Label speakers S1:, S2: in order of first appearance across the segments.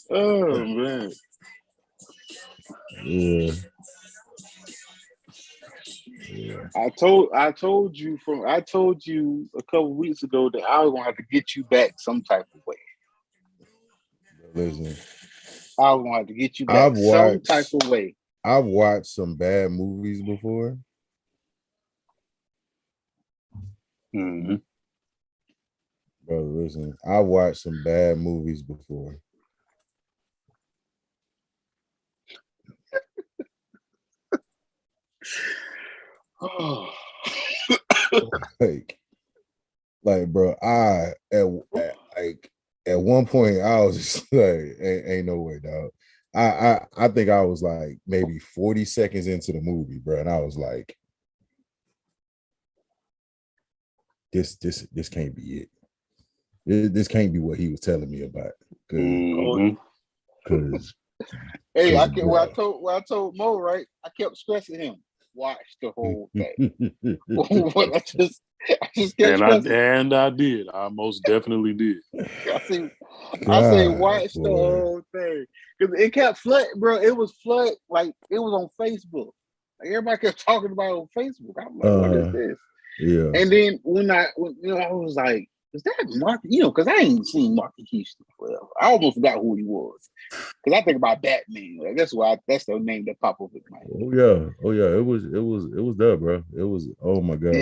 S1: Oh man.
S2: Yeah.
S1: I told you a couple weeks ago that I was gonna have to get you back some type of way.
S2: Listen,
S1: I was gonna have to get you back some type of way.
S2: I've watched some bad movies before.
S1: Mm-hmm.
S2: Brother, listen, I've watched some bad movies before. like, bro, at one point I was just like, ain't no way, dog. I think I was like maybe 40 seconds into the movie, bro, and I was like, this can't be it. This can't be what he was telling me about. Because
S1: hey, I told Mo, right? I kept stressing him. Watch the whole thing. I just kept
S3: and I did. I most definitely did.
S1: I say watch the whole thing. Because it kept flooding, bro. It was flood, like it was on Facebook. Like, everybody kept talking about it on Facebook. I'm like, what is this?
S2: Yeah.
S1: And then when I was like, is that Marques? Because I ain't seen Marques Houston forever. I almost forgot who he was. Because I think about Batman. Like, that's the name that popped up in my head.
S2: Oh yeah. It was that, bro. It was, oh my God.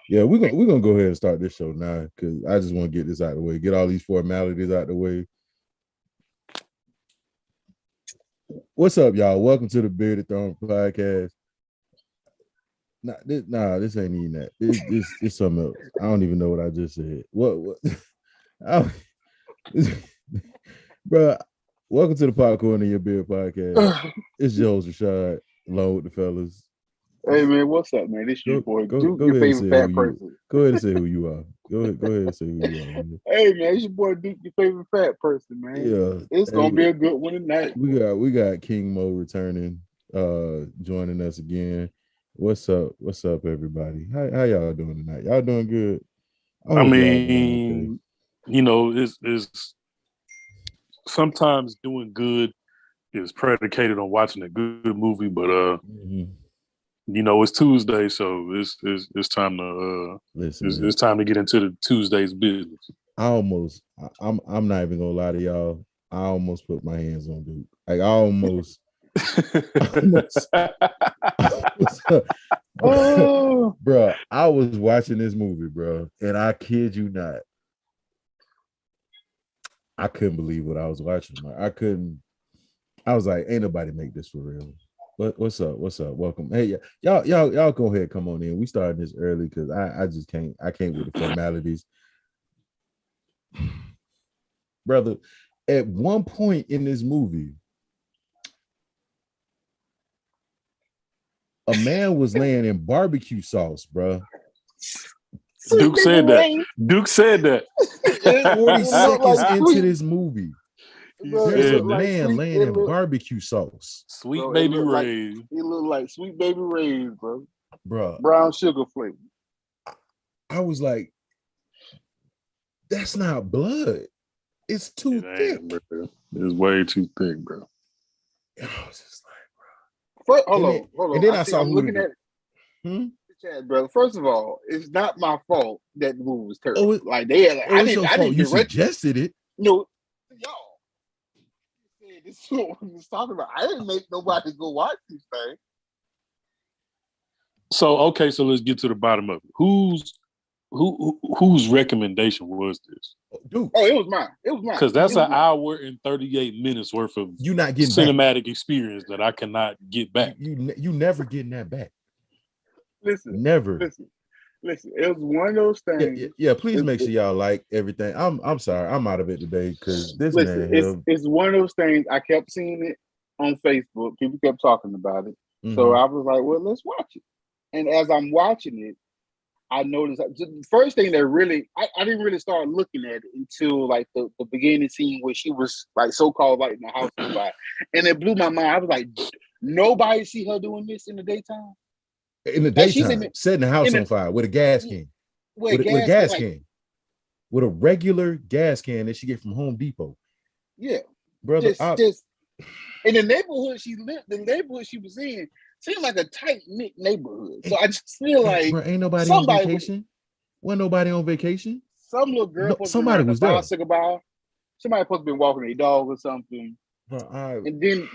S1: Yeah.
S2: We're gonna go ahead and start this show now because I just want to get this out of the way, get all these formalities out of the way. What's up, y'all? Welcome to the Bearded Throne Podcast. This ain't even that. This something else. I don't even know what I just said. What? Bro, welcome to the Popcorn in Your Beard Podcast. It's your host Rashad, along with the fellas.
S1: Hey man, what's up, man? This your boy Duke, your favorite fat person.
S2: Go ahead and say who you are. Go ahead and say who you are. Man.
S1: Hey man, it's your boy Duke, your favorite fat person, man.
S2: Yeah,
S1: it's gonna be a good one tonight.
S2: We got King Mo returning, joining us again. What's up, everybody? How y'all doing tonight? Y'all doing good?
S3: I mean, it's sometimes doing good is predicated on watching a good movie, but it's Tuesday, so it's time to it's time to get into the Tuesday's business.
S2: I'm not even gonna lie to y'all. I almost put my hands on Duke. Like I almost. Bro, I was watching this movie, bro, and I kid you not, I couldn't believe what I was watching. I was like, ain't nobody make this for real. What's up? Welcome. Hey, y'all go ahead, come on in. We started this early because I just can't with the formalities. Brother, at one point in this movie, a man was laying in barbecue sauce, bro.
S3: Duke said that.
S2: 40 seconds into this movie, there's a man laying in barbecue sauce.
S3: Sweet Baby Ray's.
S1: He looked like Sweet Baby Ray's, bro.
S2: Bro.
S1: Brown sugar flavor.
S2: I was like, that's not blood. It's too thick.
S3: Bro. It's way too thick, bro.
S2: I was just like, bro.
S1: Hold on.
S2: And then I saw
S1: I'm looking at it. Chad, brother. First of all, it's not my fault that the movie was terrible. I didn't
S2: you suggested it.
S1: No, y'all. This is what we was talking about. I didn't make nobody go watch this thing.
S3: So let's get to the bottom of it. Whose recommendation was this?
S2: Duke.
S1: Oh, it was mine.
S3: Because that's an hour and 38 minutes worth of
S2: you not getting
S3: cinematic experience that I cannot get back.
S2: You never getting that back.
S1: Listen. Listen. It was one of those things.
S2: Yeah. Please make sure y'all like everything. I'm sorry. I'm out of it today because this man.
S1: It's one of those things. I kept seeing it on Facebook. People kept talking about it. Mm-hmm. So I was like, well, let's watch it. And as I'm watching it, I noticed the first thing that really, I didn't really start looking at it until like the beginning scene where she was like so-called like in the house on fire. And it blew my mind. I was like, nobody see her doing this in the daytime?
S2: In the daytime, setting the house on fire with a gas can. With a gas can. with a regular gas can that she get from Home Depot.
S1: Yeah,
S2: brother.
S1: Just in the neighborhood she lived, the neighborhood she was in seemed like a tight knit neighborhood. So I just feel like
S2: bro, ain't nobody on vacation. Wasn't nobody on vacation.
S1: Some little girl
S2: somebody was there.
S1: Bicycle by. Somebody supposed to be walking a dog or something.
S2: Bro,
S1: and then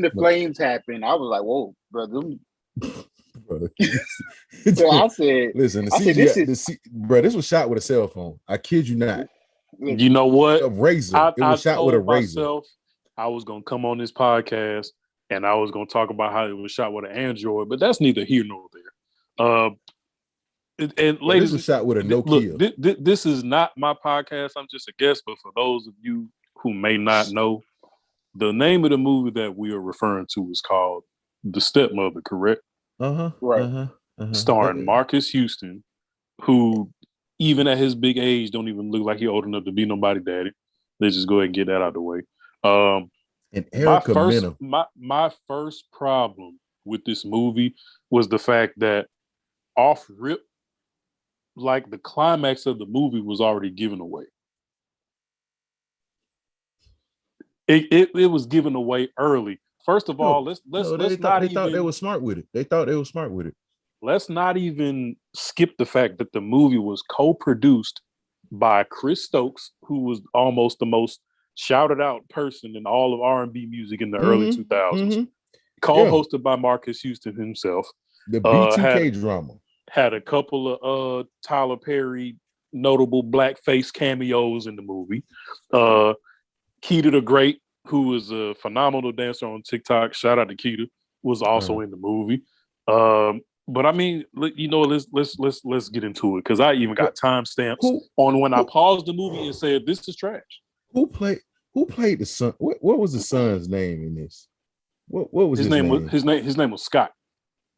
S1: the flames happened. I was like, "Whoa, brother!" So I said,
S2: "Listen, this was shot with a cell phone. I kid you not.
S3: You know what?
S2: A razor. It was shot with a razor."
S3: I was gonna come on this podcast and I was gonna talk about how it was shot with an Android, but that's neither here nor there. And ladies,
S2: this was shot with a Nokia.
S3: Look, this is not my podcast. I'm just a guest, but for those of you who may not know, the name of the movie that we are referring to is called The Stepmother, correct?
S1: Right.
S3: Starring Marques Houston, who even at his big age don't even look like he's old enough to be nobody daddy. Let's just go ahead and get that out of the way.
S2: And Erica Mena.
S3: My first problem with this movie was the fact that off rip, like the climax of the movie was already given away. It was given away early. First of all, let's
S2: thought they were smart with it. They thought they were smart with it.
S3: Let's not even skip the fact that the movie was co-produced by Chris Stokes, who was almost the most shouted out person in all of R&B music in the early 2000s. Co-hosted by Marques Houston himself.
S2: The BTK drama.
S3: Had a couple of Tyler Perry notable blackface cameos in the movie. Keita the Great, who is a phenomenal dancer on TikTok, shout out to Keita, was also in the movie. But I mean, you know, let's get into it because I even got timestamps on when I paused the movie and said this is trash.
S2: Who played the son? What was the son's name in this? What was his name?
S3: His name was Scott.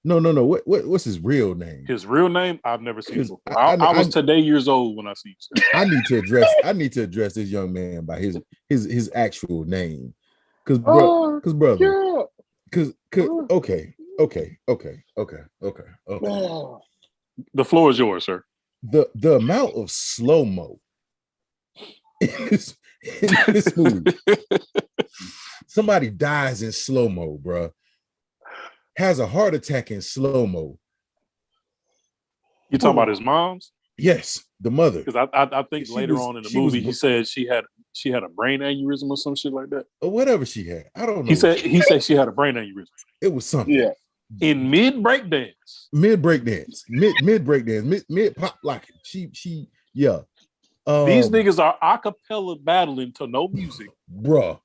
S2: No. What's his real name?
S3: His real name I've never seen before. I was today years old when I seen it.
S2: I need to address this young man by his actual name, because okay.
S3: The floor is yours, sir.
S2: The amount of slow-mo in this movie. Somebody dies in slow-mo, bro. Has a heart attack in slow-mo.
S3: You talking about his mom's?
S2: Yes, the mother.
S3: Because I think later on in the movie he said she had a brain aneurysm or some shit like that.
S2: Or whatever she had. I don't know.
S3: He said she had a brain aneurysm.
S2: It was something.
S1: Yeah.
S3: In mid breakdance.
S2: Mid pop locking. She yeah.
S3: These niggas are a cappella battling to no music.
S2: Bruh.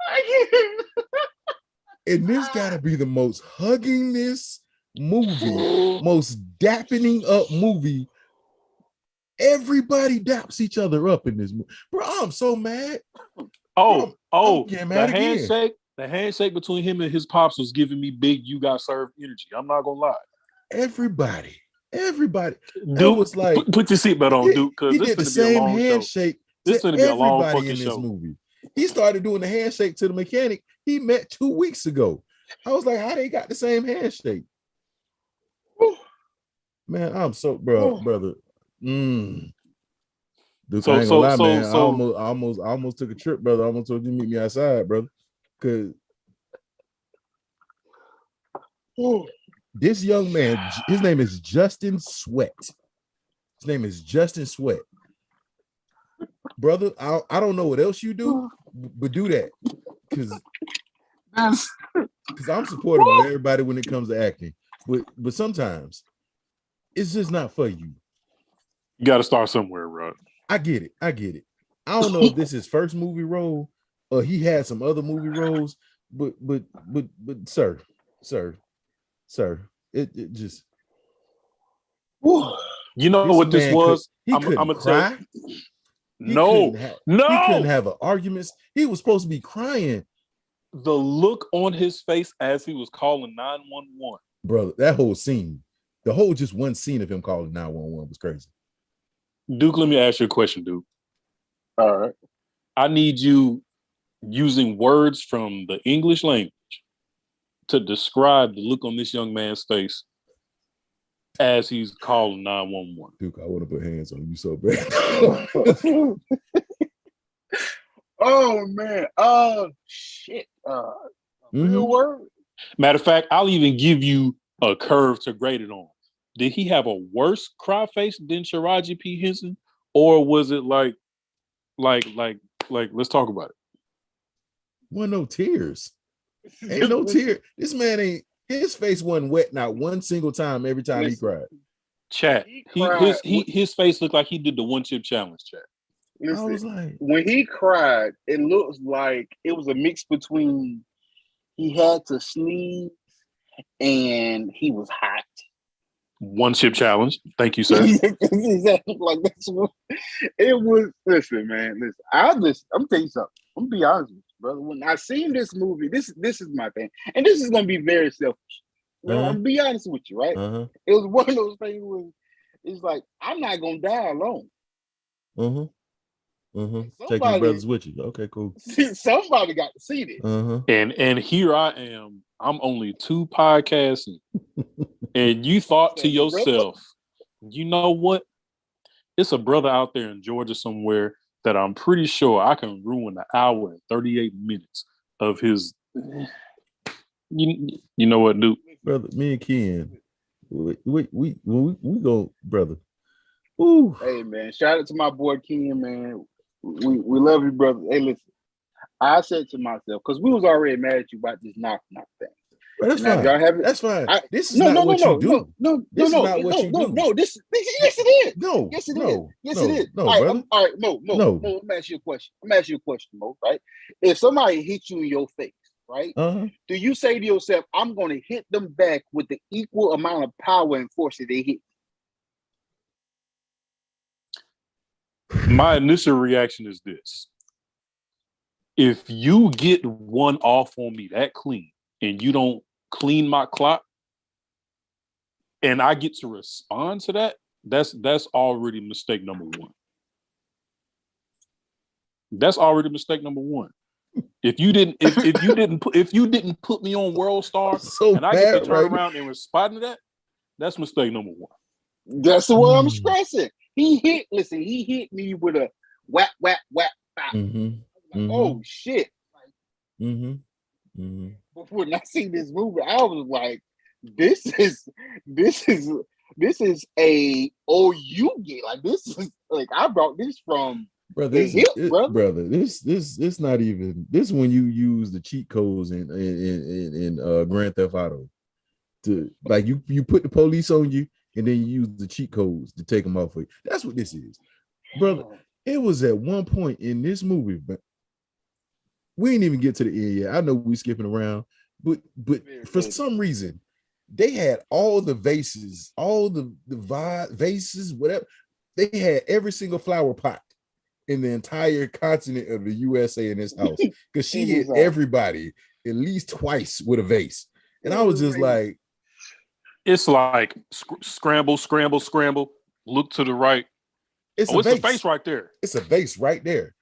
S2: I can't. And this gotta be the most hugging this movie, most dapping up movie. Everybody daps each other up in this movie. Bro, I'm so mad.
S3: The handshake between him and his pops was giving me big you got served energy. I'm not gonna lie.
S2: Everybody.
S3: Dude was like, put your seatbelt on, dude, because this is gonna be a long
S2: handshake.
S3: This is gonna be a long fucking show.
S2: Movie. He started doing the handshake to the mechanic he met 2 weeks ago. I was like, how they got the same handshake? Man, I'm so brother. Dude, I ain't gonna lie, man. I almost took a trip, brother. I almost told you to meet me outside, brother. Cause this young man, his name is Justin Sweat. Brother, I don't know what else you do, but do that. Cause I'm supportive of everybody when it comes to acting. But sometimes it's just not for you.
S3: You got to start somewhere, Rod.
S2: I get it. I don't know if this is his first movie role or he had some other movie roles, but sir, it just.
S3: You know what this was?
S2: I'm gonna cry.
S3: No.
S2: He couldn't have arguments. He was supposed to be crying.
S3: The look on his face as he was calling 911.
S2: Brother, that whole scene, the whole just one scene of him calling 911 was crazy.
S3: Duke, let me ask you a question, Duke.
S1: All right.
S3: I need you using words from the English language to describe the look on this young man's face as he's calling 911.
S2: Duke, I want to put hands on you so bad.
S1: Oh man. Shit. Real word.
S3: Matter of fact, I'll even give you a curve to grade it on. Did he have a worse cry face than Taraji P. Henson, or was it like? Let's talk about it.
S2: Wasn't no tears. Ain't no tear. This man ain't. His face wasn't wet not one single time. Every time he cried.
S3: Chat. His face looked like he did the 1 chip challenge. Chat.
S1: Listen,
S2: I was like,
S1: when he cried, it looks like it was a mix between he had to sneeze and he was hot.
S3: 1 chip challenge. Thank you, sir.
S1: Exactly. Like that's what it was. Listen, man. I'm telling you something. I'm gonna be honest with you, brother. When I seen this movie, this is my thing, and this is gonna be very selfish. I'm gonna be honest with you, right? It was one of those things where it's like I'm not gonna die alone.
S2: Take your brothers with you. Okay, cool.
S1: Somebody got to see this.
S3: And here I am. I'm only 2 podcasts in, and you thought to yourself, you know what? It's a brother out there in Georgia somewhere that I'm pretty sure I can ruin an hour and 38 minutes of his. You know what, Duke?
S2: Brother, me and Ken, we go, brother. Ooh.
S1: Hey man, shout out to my boy Ken, man. We love you, brother. Hey, listen, I said to myself, because we was already mad at you about this knock thing.
S2: Bro, that's fine. Y'all have it. That's fine. This is not what you do. This is not what you do.
S1: No, yes it is.
S2: No,
S1: yes it is. Yes it is.
S2: No,
S1: brother. All right, Mo, let me ask you a question. Mo, right? If somebody hits you in your face, right? Do you say to yourself, I'm gonna hit them back with the equal amount of power and force that they hit?
S3: My initial reaction is this. If you get one off on me that clean and you don't clean my clock and I get to respond to that, that's already mistake number 1. That's already mistake number 1. If you didn't put me on World Star and I get to turn around and respond to that, that's mistake number 1.
S1: That's the way I'm stressing. He hit me with a whack, whack, whack. Oh shit! But when I see this movie, I was like, "This is a OU like this is like I brought this from
S2: brother. This not even this when you use the cheat codes in Grand Theft Auto to like you put the police on you. And then you use the cheat codes to take them off for you. That's what this is. Brother, it was at one point in this movie, but we didn't even get to the end yet. I know we skipping around, but for some reason, they had all the vases, all the vases, whatever. They had every single flower pot in the entire continent of the USA in this house because she hit everybody at least twice with a vase. And I was just like,
S3: it's like scramble. Look to the right. It's a vase right there.
S2: It's a vase right there.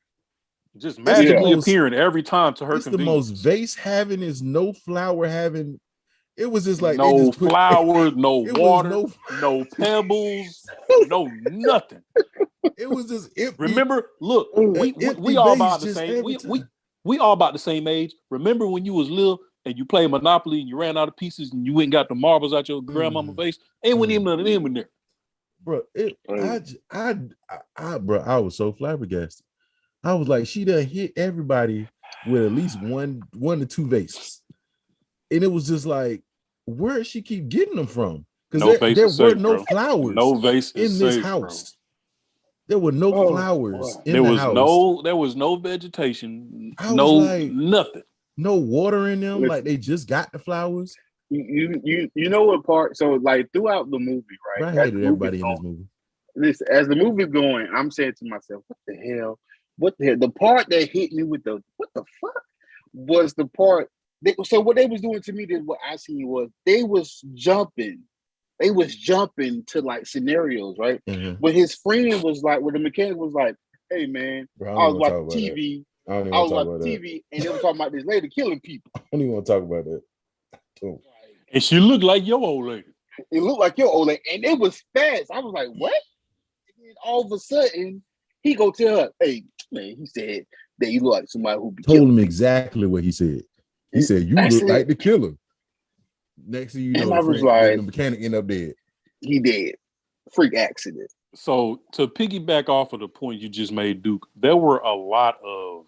S3: Just magically appearing every time to her.
S2: It's the most vase having is no flower having. It was just like
S3: no flowers, no water, no pebbles, no nothing.
S2: It was just empty.
S3: Remember, look, we all about the same. We all about the same age. Remember when you was little and you played Monopoly and you ran out of pieces and you went and got the marbles out your grandmama's face? Ain't when even none of them in there.
S2: Bro, I was so flabbergasted. I was like, she done hit everybody with at least one to two vases. And it was just like, where did she keep getting them from? Because there were no flowers in this house. Bro. There were no flowers in the house.
S3: There was no vegetation. Nothing.
S2: No water in them. Like they just got the flowers.
S1: You know what part? So like throughout the movie, right?
S2: I hated everybody in this movie.
S1: Listen, as the movie's going, I'm saying to myself, what the hell? The part that hit me with the what the fuck was the part. So what they was doing to me, what I seen was they was jumping to like scenarios, right? Mm-hmm. But his friend was like, the mechanic was like, "Hey man,
S2: bro,
S1: I was watching TV. I was watching TV, and they were talking about this lady killing people."
S2: I don't even want to talk about that.
S3: And she looked like your old lady.
S1: It looked like your old lady, and it was fast. I was like, what? And then all of a sudden, he go tell her, hey, man, he said that you look like somebody who be
S2: Told him
S1: people.
S2: exactly what he said. He said, you
S1: I
S2: look
S1: said,
S2: like the killer. Next thing you know,
S1: and I was like,
S2: the mechanic end up dead.
S1: he dead. Freak accident.
S3: So to piggyback off of the point you just made, Duke, there were a lot of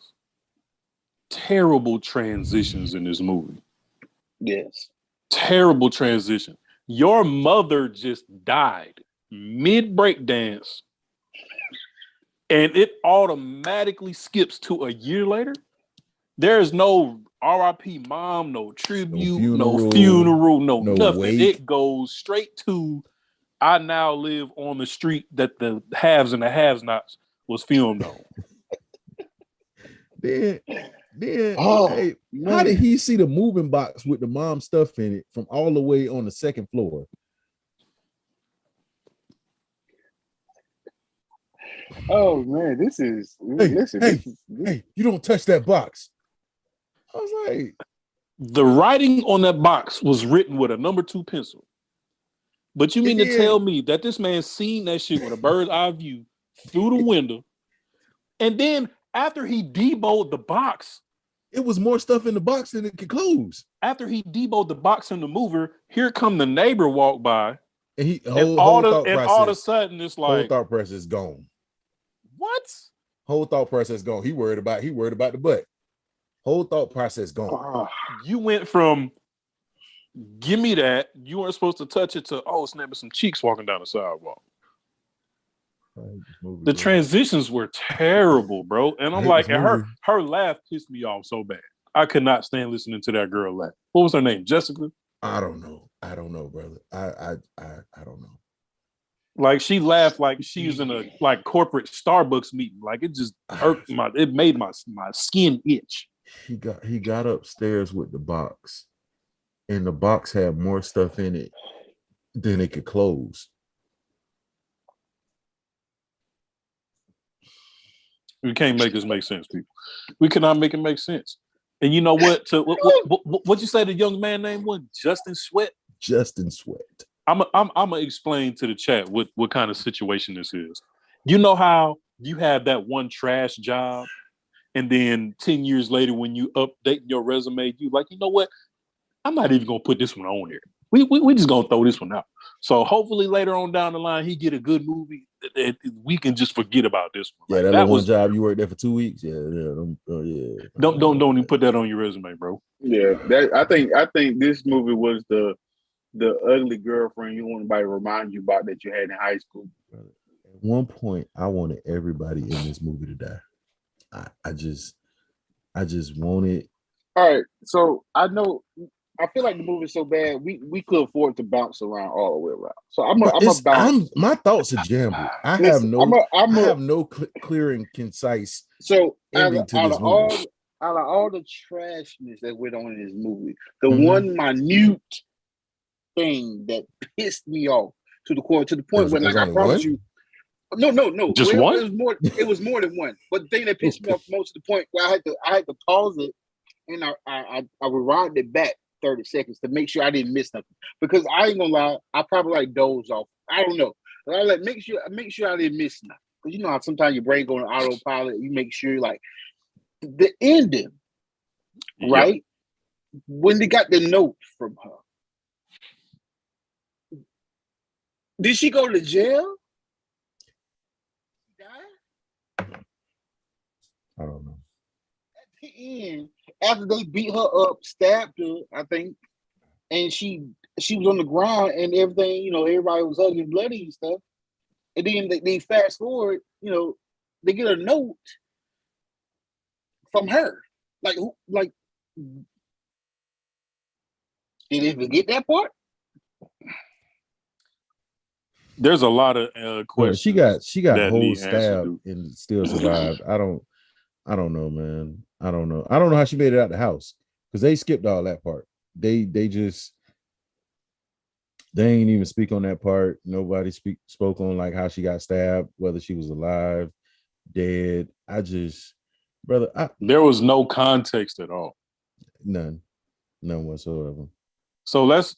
S3: terrible transitions in this movie.
S1: Yes.
S3: Terrible transition. Your mother just died mid breakdance, and it automatically skips to a year later. There is no RIP mom, no tribute, no funeral, no nothing.
S2: Wake.
S3: It goes straight to I now live on the street that the haves and the have-nots was filmed on.
S2: Then
S1: Oh,
S2: how did he see the moving box with the mom stuff in it from all the way on the second floor?
S1: Oh man, this is
S2: hey, you don't touch that box. I was like,
S3: the writing on that box was written with a number 2 pencil. But you mean to tell me that this man seen that shit with a bird's eye view through the window, and then after he debowed the box,
S2: it was more stuff in the box than it could close.
S3: After he debowed the box in the mover, here come the neighbor walk by,
S2: and
S3: all of a sudden it's like
S2: whole thought process is gone.
S3: What?
S2: Whole thought process gone. He worried about the butt. Whole thought process gone.
S3: You went from give me that, you weren't supposed to touch it, to snapping some cheeks walking down the sidewalk. The transitions were terrible, bro. And I'm like, and her laugh pissed me off so bad. I could not stand listening to that girl laugh. What was her name? Jessica?
S2: I don't know, brother. I don't know.
S3: Like, she laughed like she was in a corporate Starbucks meeting. Like, it just irked it made my skin itch.
S2: He got upstairs with the box, and the box had more stuff in it than it could close.
S3: We can't make this make sense, people. We cannot make it make sense. And you know what? What you say the young man name was? Justin Sweat?
S2: Justin Sweat.
S3: I'm gonna explain to the chat what kind of situation this is. You know how you have that one trash job, and then 10 years later when you update your resume, you like, you know what? I'm not even gonna put this one on here. We just gonna throw this one out. So hopefully later on down the line he get a good movie that we can just forget about this one.
S2: Yeah, that one job you worked there for 2 weeks. Yeah.
S3: Don't even put that on your resume, bro.
S1: Yeah, I think this movie was the ugly girlfriend you want anybody to remind you about that you had in high school.
S2: At one point, I wanted everybody in this movie to die. I just wanted. All
S1: right, so I feel like the movie is so bad we could afford to bounce around all the way around. So I'm a bounce.
S2: My thoughts are jambled. I have no clear and concise.
S1: So ending to this movie. Out of all the trashness that went on in this movie, the one minute thing that pissed me off to the point where, like, I promise you, no,
S3: just one.
S1: It was more than one. But the thing that pissed me off most to the point where I had to pause it, and I rewound it back 30 seconds to make sure I didn't miss nothing. Because I ain't gonna lie, I probably dozed off. I don't know. But I make sure I didn't miss nothing. Because you know how sometimes your brain goes on autopilot. You make sure, like, the ending, right? When they got the note from her, did she go to jail?
S2: I don't know.
S1: At the end, after they beat her up, stabbed her, I think, and she was on the ground and everything, everybody was hugging bloody and stuff. And then they fast forward, they get a note from her. Like, did they forget that part?
S3: There's a lot of questions.
S2: She got whole stabbed and still survived. I don't know, man. I don't know how she made it out the house, because they skipped all that part. They ain't even speak on that part. Nobody spoke on like how she got stabbed, whether she was alive, dead.
S3: There was no context at all.
S2: None whatsoever.
S3: So let's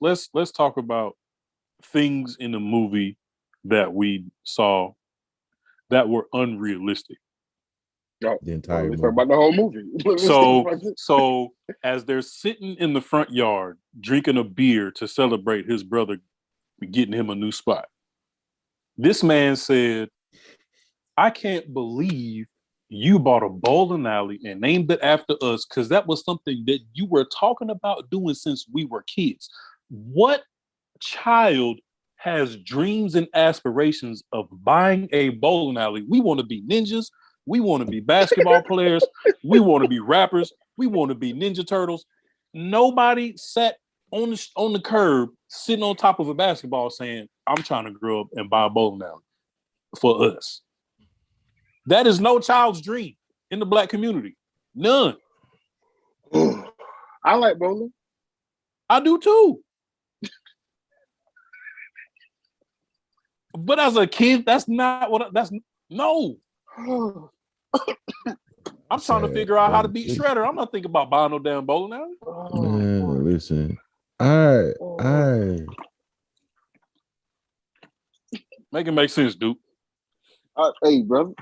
S3: talk about things in the movie that we saw that were unrealistic.
S1: The
S2: entire
S1: movie.
S2: movie.
S1: About the whole movie.
S3: So as they're sitting in the front yard drinking a beer to celebrate his brother getting him a new spot, this man said, "I can't believe you bought a bowling alley and named it after us because that was something that you were talking about doing since we were kids." What child has dreams and aspirations of buying a bowling alley? We want to be ninjas. We want to be basketball players. We want to be rappers. We want to be Ninja Turtles. Nobody sat on the curb sitting on top of a basketball saying, "I'm trying to grow up and buy a bowling alley for us." That is no child's dream in the Black community. None.
S1: I like bowling.
S3: I do too. But as a kid, that's not what. No. I'm trying to figure out how to beat Shredder. I'm not thinking about buying no damn bowling alley.
S2: Man, listen, I
S3: make it make sense, Duke.
S1: Hey, brother.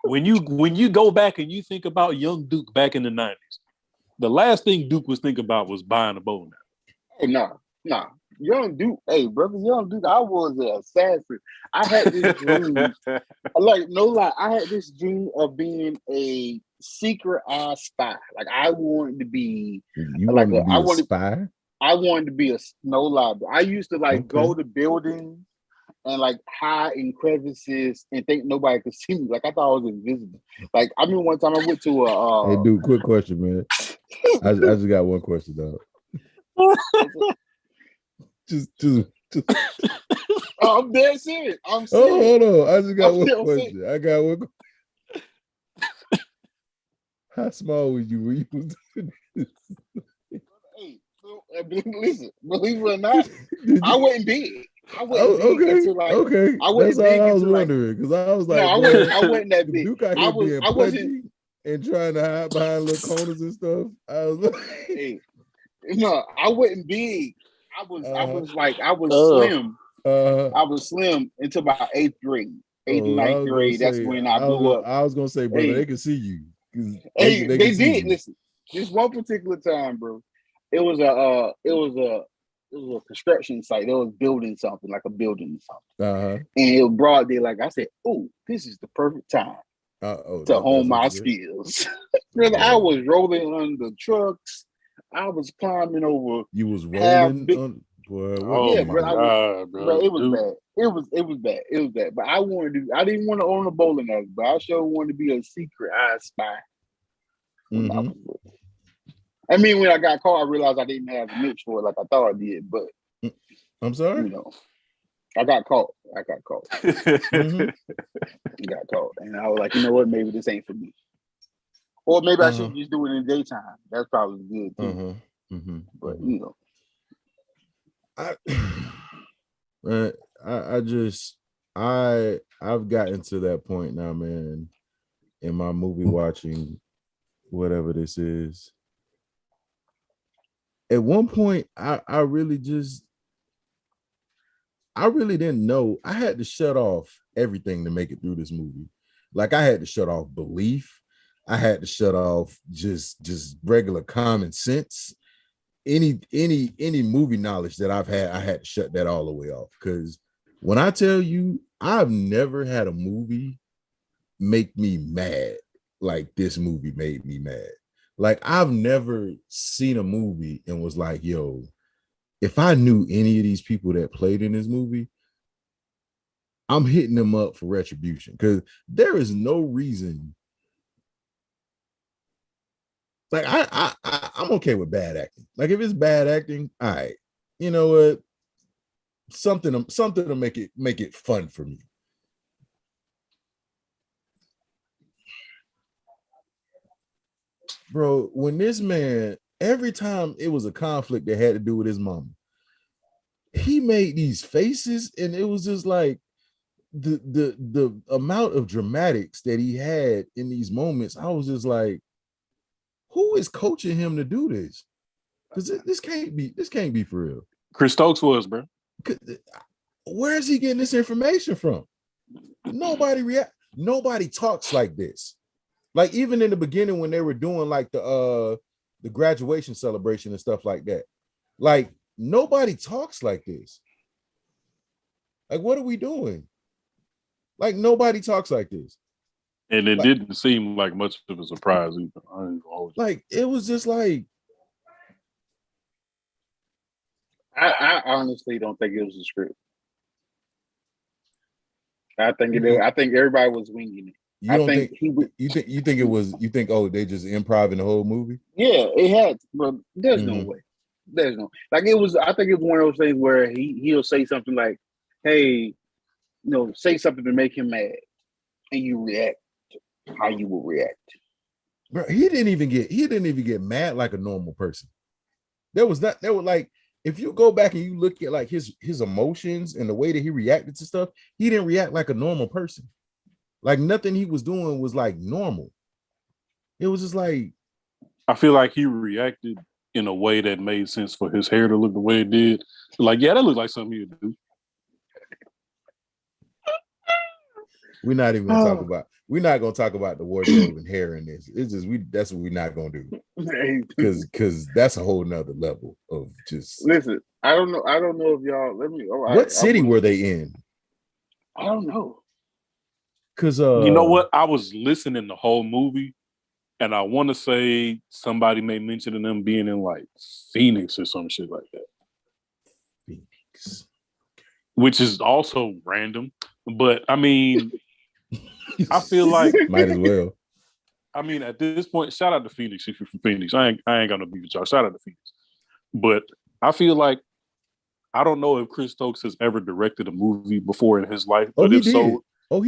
S3: When you go back and you think about young Duke back in the 90s, the last thing Duke was thinking about was buying a bowling alley.
S1: Hey, nah. Young Duke, hey, brother, young Duke, I was an assassin. I had this dream, like, no lie, I had this dream of being a secret spy. Like, I wanted to be,
S2: spy?
S1: I wanted to be a, no lie. I used to, go to buildings and, hide in crevices and think nobody could see me. Like, I thought I was invisible. Like, I mean, one time I went to a...
S2: Hey, dude, quick question, man. I just got one question, dog. Just
S1: I'm dead serious. I'm serious.
S2: Oh, hold on. I just got one question. I got one. How small were you?
S1: Hey, listen, believe it or not, I wasn't big. I wasn't big until
S2: okay.
S1: I wasn't
S2: That's
S1: big
S2: all I was
S1: until
S2: wondering because I was like,
S1: no, I wasn't that big.
S2: Duke out here being pudgy and trying to hide behind little corners and stuff. I was like,
S1: hey, no, I wasn't big. I was slim. I was slim until about 8th grade. 8th and 9th grade. That's when I blew up.
S2: I was gonna say, brother, they can see you.
S1: They did. Listen, this one particular time, bro. It was a construction site. They was building something, like a building or something. And it was broad day. Like I said, oh, this is the perfect time to hone my skills. Brother, I was rolling under trucks. I was climbing over.
S2: You was rolling on.
S1: Boy, bro, it was bad. It was bad. But I didn't want to own a bowling alley, but I sure wanted to be a secret spy.
S2: Mm-hmm.
S1: I mean, when I got caught, I realized I didn't have the mix for it like I thought I did. But
S2: I'm sorry.
S1: I got caught.
S2: Mm-hmm.
S1: I got caught, and I was like, you know what? Maybe this ain't for me. Or maybe I should just do it in the daytime. That's probably good too. But
S2: I've gotten to that point now, man, in my movie watching, whatever this is. At one point, I really didn't know. I had to shut off everything to make it through this movie. Like I had to shut off belief. I had to shut off just regular common sense. Any movie knowledge that I've had, I had to shut that all the way off. Because when I tell you, I've never had a movie make me mad like this movie made me mad. Like I've never seen a movie and was like, yo, if I knew any of these people that played in this movie, I'm hitting them up for retribution because there is no reason. Like I'm okay with bad acting. Like if it's bad acting, all right, you know what? Something to make it fun for me. Bro, when this man, every time it was a conflict that had to do with his mama, he made these faces, and it was just like the amount of dramatics that he had in these moments. I was just like, who is coaching him to do this? Because this can't be for real.
S3: Chris Stokes was, bro.
S2: Where is he getting this information from? Nobody talks like this. Like even in the beginning when they were doing like the graduation celebration and stuff like that, like nobody talks like this. Like, what are we doing? Like nobody talks like this.
S3: And it didn't seem like much of a surprise either.
S2: Like it was just like
S1: I honestly don't think it was a script. I think everybody was winging it.
S2: You think it was, oh, they just improv in the whole movie?
S1: Yeah, it had, but there's no way. There's no, like, it was, I think it was one of those things where he'll say something like, hey, say something to make him mad, and you react how you will react.
S2: Bro, he didn't even get mad like a normal person. There was like, if you go back and you look at like his emotions and the way that he reacted to stuff, he didn't react like a normal person. Like nothing he was doing was like normal. It was just like,
S3: I feel like he reacted in a way that made sense for his hair to look the way it did. Like, yeah, that looked like something he would do.
S2: We're not even gonna talk about the wardrobe and hair in this. It's just that's what we're not gonna do. Because that's a whole nother level of just
S1: listen. I don't know if y'all
S2: what city were they in?
S1: I don't know.
S2: Because
S3: you know what? I was listening the whole movie, and I want to say somebody may mention them being in like Phoenix or some shit like that.
S2: Phoenix,
S3: which is also random, but I mean, I feel like
S2: might as well.
S3: I mean, at this point, shout out to Phoenix if you're from Phoenix. I ain't gonna beat with y'all. Shout out to Phoenix, but I feel like I don't know if Chris Stokes has ever directed a movie before in his life. But
S2: he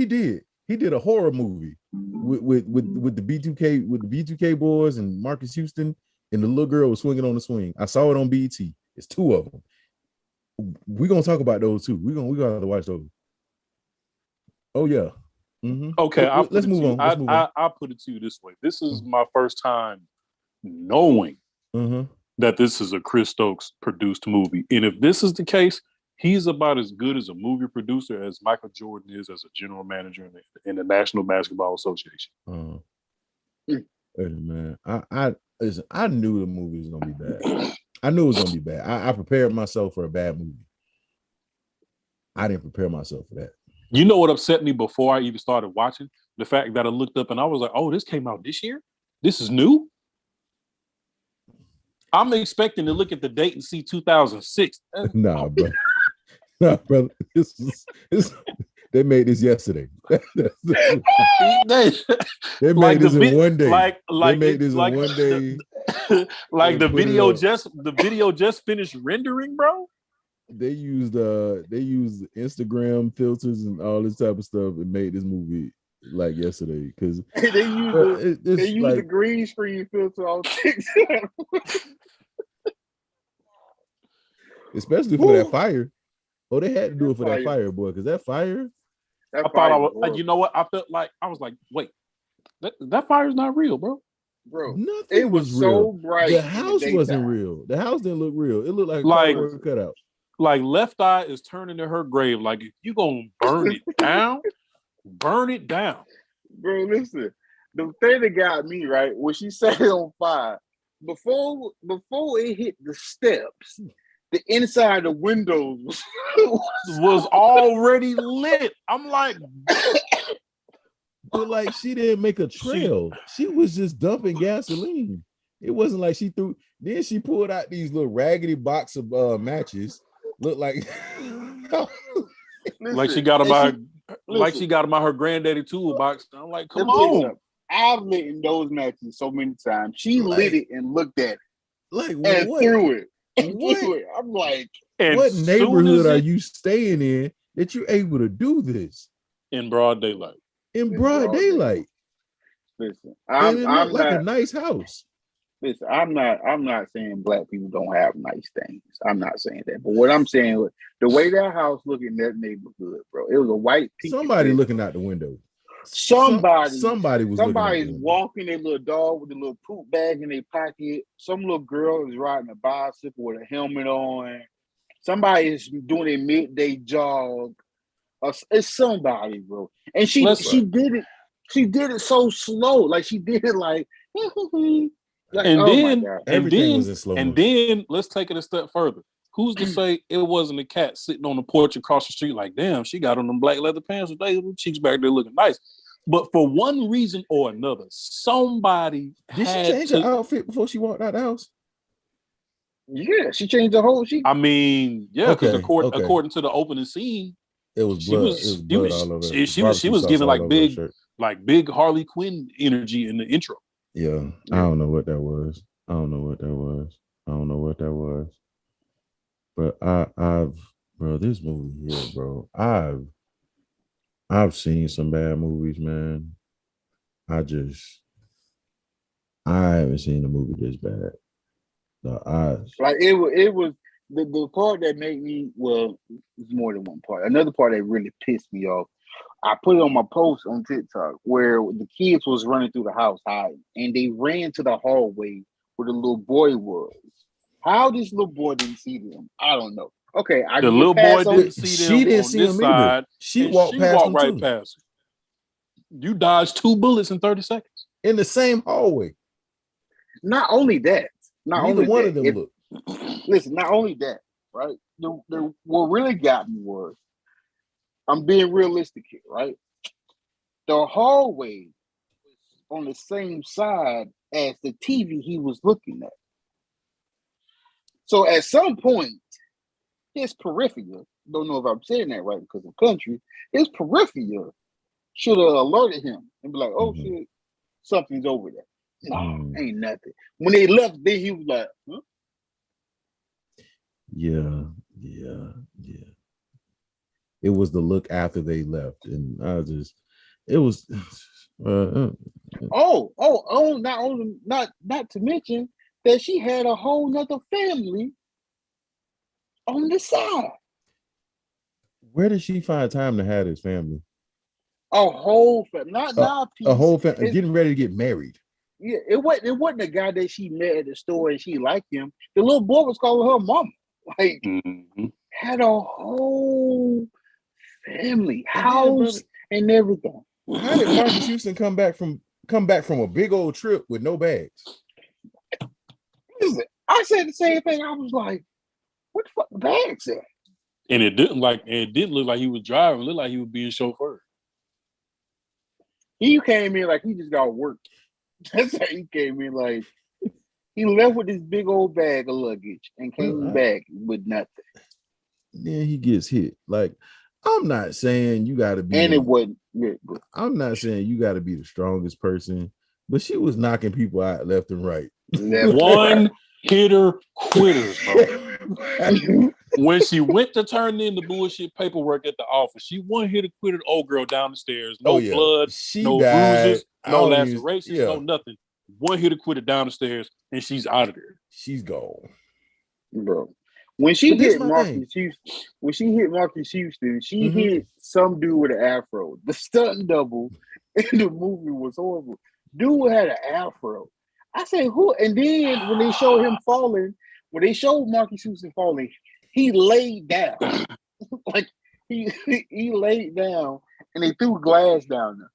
S2: did. He did a horror movie with the B2K boys and Marques Houston, and the little girl was swinging on the swing. I saw it on BET. It's two of them. We're gonna talk about those too. We gotta have to watch those. Oh yeah. Mm-hmm.
S3: Okay,
S2: let's move on.
S3: I'll put it to you this way. This is my first time knowing that this is a Chris Stokes produced movie. And if this is the case, he's about as good as a movie producer as Michael Jordan is as a general manager in the National Basketball Association.
S2: Hey, man, I knew the movie was gonna be bad. I knew it was gonna be bad. I prepared myself for a bad movie. I didn't prepare myself for that.
S3: You know what upset me before I even started watching? The fact that I looked up and I was like, oh, this came out this year? This is new? I'm expecting to look at the date and see 2006.
S2: Nah, brother. They made this yesterday. They made this in one day. They made this in one day.
S3: Like the video just finished rendering, bro.
S2: They used Instagram filters and all this type of stuff and made this movie like yesterday because
S1: they used the green screen filter on TikTok.
S2: Especially for that fire. Oh, they had to do it for that fire, boy, because that fire.
S3: You know what? I felt like I was like, wait, that fire is not real, bro.
S1: Bro,
S2: nothing
S1: it was
S2: real.
S1: So bright.
S2: The house wasn't real. The house didn't look real. It looked like a cardboard cutout.
S3: Like Left Eye is turning to her grave. Like if you gonna burn it down, burn it down.
S1: Bro, listen. The thing that got me right when she set it on fire, before it hit the steps, the inside of the windows
S3: was already lit. I'm like,
S2: but like she didn't make a trail. She was just dumping gasoline. It wasn't like she threw. Then she pulled out these little raggedy box of matches. Look like,
S3: like she got about her granddaddy toolbox. I'm like, come on.
S1: I've lit in those matches so many times. She lit it and looked at it,
S2: like
S1: and
S2: what?
S1: threw it.
S2: What?
S1: I'm like,
S2: what neighborhood are you staying in that you're able to do this
S3: in broad daylight?
S2: In broad daylight.
S1: Listen,
S2: I'm like a nice house.
S1: Listen, I'm not saying black people don't have nice things. I'm not saying that. But what I'm saying was the way that house looked in that neighborhood, bro. It was a white
S2: somebody looking out the window.
S1: Somebody's
S2: walking
S1: their little dog with a little poop bag in their pocket. Some little girl is riding a bicycle with a helmet on. Somebody is doing a midday jog. It's somebody, bro. And she did it. She did it so slow. Like she did it like, like
S3: and
S1: oh my
S3: then
S1: God.
S2: Everything was in slow motion.
S3: And then let's take it a step further. Who's to say it wasn't a cat sitting on the porch across the street like, damn, she got on them black leather pants today, her cheeks back there looking nice. But for one reason or another, somebody
S2: did she change her outfit before she walked out the house?
S1: Yeah, she changed the whole.
S3: I mean, yeah, because
S2: Okay,
S3: according to the opening scene,
S2: it was blood. It was blood all over.
S3: She was giving like big Harley Quinn energy in the intro.
S2: Yeah, I don't know what that was. But bro, this movie here, bro, I've seen some bad movies, man. I haven't seen a movie this bad.
S1: Like it was the part that made me, well, it's more than one part. Another part that really pissed me off. I put it on my post on TikTok where the kids was running through the house hiding, and they ran to the hallway where the little boy was. How this little boy didn't see them, I don't know. Okay,
S3: the little boy didn't see them.
S2: She didn't see him either. She walked right
S3: past him. You dodged 2 bullets in 30 seconds
S2: in the same hallway.
S1: Not only that,
S2: neither one of them looked.
S1: Listen, not only that, right? What really got me was, I'm being realistic here, right? The hallway was on the same side as the TV he was looking at. So at some point, his peripheral, don't know if I'm saying that right because of country, his peripheral should have alerted him and be like, oh shit, something's over there. No, ain't nothing. When they left, then he was like, huh?
S2: Yeah. It was the look after they left, and it was. Not to mention that she had a whole nother family on the side. Where did she find time to have this family?
S1: A whole family, not
S2: a whole family, getting ready to get married.
S1: Yeah, it wasn't the guy that she met at the store and she liked him. The little boy was calling her mama. Like, had a whole family, house, and everything.
S2: How did Marques Houston come back from a big old trip with no bags?
S1: Listen, I said the same thing. I was like, "What the fuck, bags at?"
S3: And it didn't look like he was driving. It looked like he was being chauffeured.
S1: He came in like he just got work. That's how he came in. Like he left with this big old bag of luggage and came back with nothing.
S2: Then he gets hit. Like, I'm not saying you got to be.
S1: And it wasn't.
S2: I'm not saying you got to be the strongest person, but she was knocking people out left and right.
S3: One hitter quitters, bro. When she went to turn in the bullshit paperwork at the office, she one hitter quitted old girl down the stairs. No blood, no bruises, no lacerations, no nothing. One hitter quitted down the stairs, and she's out of there.
S2: She's gone,
S1: bro. When she hit Marques Houston, she hit some dude with an afro. The stunt double in the movie was horrible. Dude had an afro. I said, who? And then when they showed him falling, when they showed Marques Houston falling, he laid down. Like he laid down and they threw glass down there.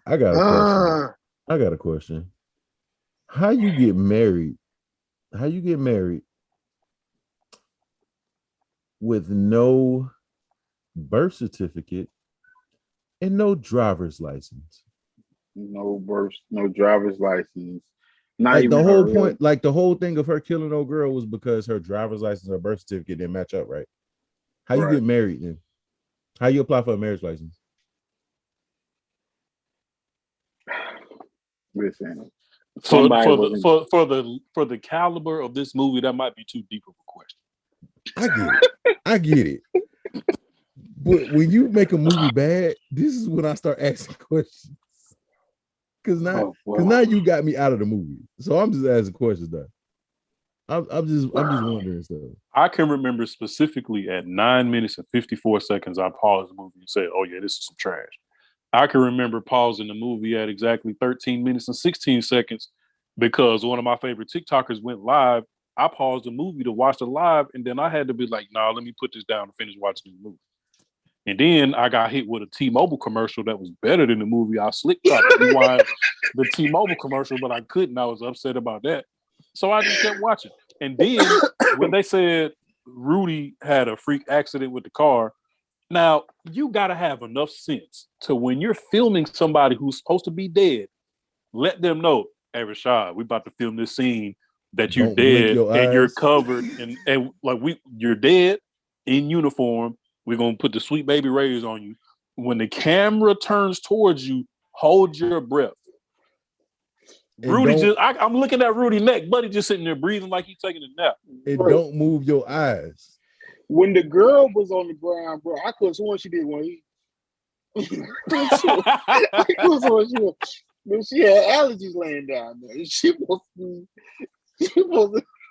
S2: I got a question. I got a question. How you get married with no birth certificate and no driver's license?
S1: No birth, no driver's license. Not
S2: like
S1: even
S2: the whole point, like the whole thing of her killing old girl was because her driver's license or birth certificate didn't match up, right? How you get married then? How you apply for a marriage license?
S1: Listen.
S3: For the caliber of this movie, that might be too deep of a question.
S2: I get it. But when you make a movie bad, this is when I start asking questions. Because now you got me out of the movie, so I'm just asking questions now. I'm just wondering stuff.
S3: I can remember specifically at 9 minutes and 54 seconds, I paused the movie and said, "Oh yeah, this is some trash." I can remember pausing the movie at exactly 13 minutes and 16 seconds because one of my favorite TikTokers went live. I paused the movie to watch the live, and then I had to be like, nah, let me put this down and finish watching the movie. And then I got hit with a T-Mobile commercial that was better than the movie. I tried to rewind the T-Mobile commercial, but I couldn't. I was upset about that. So I just kept watching. And then when they said Rudy had a freak accident with the car, now you got to have enough sense to when you're filming somebody who's supposed to be dead, let them know, hey, Rashad, we about to film this scene that you're dead and you're covered and like you're dead in uniform. We're gonna put the sweet baby rays on you. When the camera turns towards you, hold your breath. Rudy I'm looking at Rudy's neck, buddy just sitting there breathing like he's taking a nap.
S2: And don't move your eyes.
S1: When the girl was on the ground, bro, I could have sworn she did one. She had allergies laying down there. She was.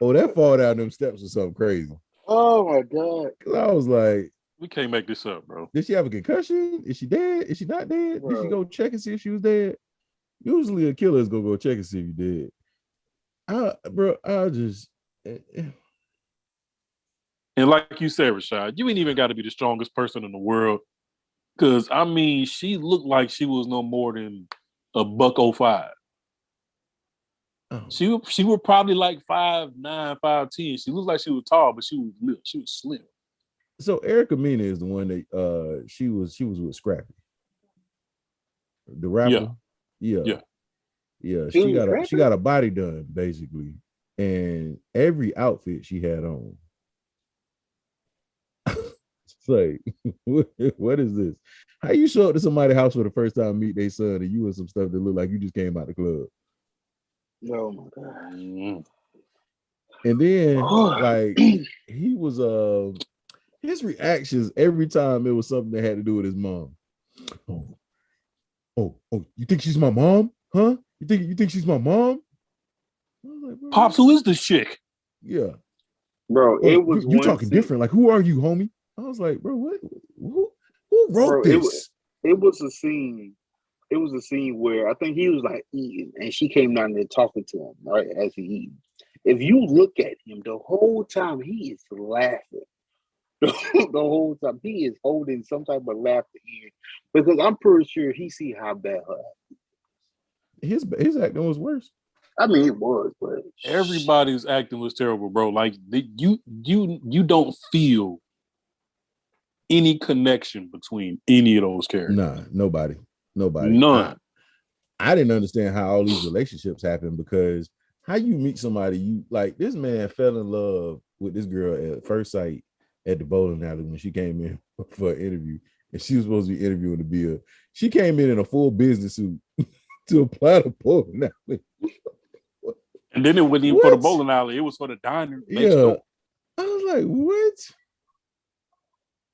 S2: Oh, that fall down them steps was something crazy.
S1: Oh my God!
S2: I was like,
S3: we can't make this up, bro.
S2: Did she have a concussion? Is she dead? Is she not dead? Bro. Did she go check and see if she was dead? Usually a killer is gonna go check and see if you dead.
S3: And like you said, Rashad, you ain't even got to be the strongest person in the world. Because, I mean, she looked like she was no more than $105. Oh. She was probably like 5'9", 5'10". She looked like she was tall, but she was slim.
S2: So Erica Mena is the one that she was with Scrappy, the rapper. Yeah. She got a body done basically, and every outfit she had on. It's like, what is this? How you show up to somebody's house for the first time, meet their son, and you in some stuff that look like you just came out the club?
S1: Oh my God.
S2: And then like he was his reactions every time it was something that had to do with his mom. Oh, you think she's my mom? Huh? You think she's my mom?
S3: Like, Pops, who is this chick?
S2: Yeah.
S1: Bro, it was
S2: you talking scene. Different. Like, who are you, homie? I was like, bro, what? Who wrote this?
S1: It was a scene. It was a scene where I think he was like eating, and she came down there talking to him, right, as he eating. If you look at him the whole time, he is laughing. The whole time he is holding some type of laughter in, because I'm pretty sure he see how bad her
S2: his acting was worse.
S1: I mean, it was, but
S3: everybody's acting was terrible, bro. Like you don't feel any connection between any of those characters.
S2: Nah, nobody.
S3: None.
S2: I didn't understand how all these relationships happen, because how you meet somebody, you like, this man fell in love with this girl at first sight at the bowling alley when she came in for an interview, and she was supposed to be interviewing to be she came in a full business suit to apply to bowling alley.
S3: And then it wasn't even for the bowling alley, it was for the diner next door.
S2: I was like, what?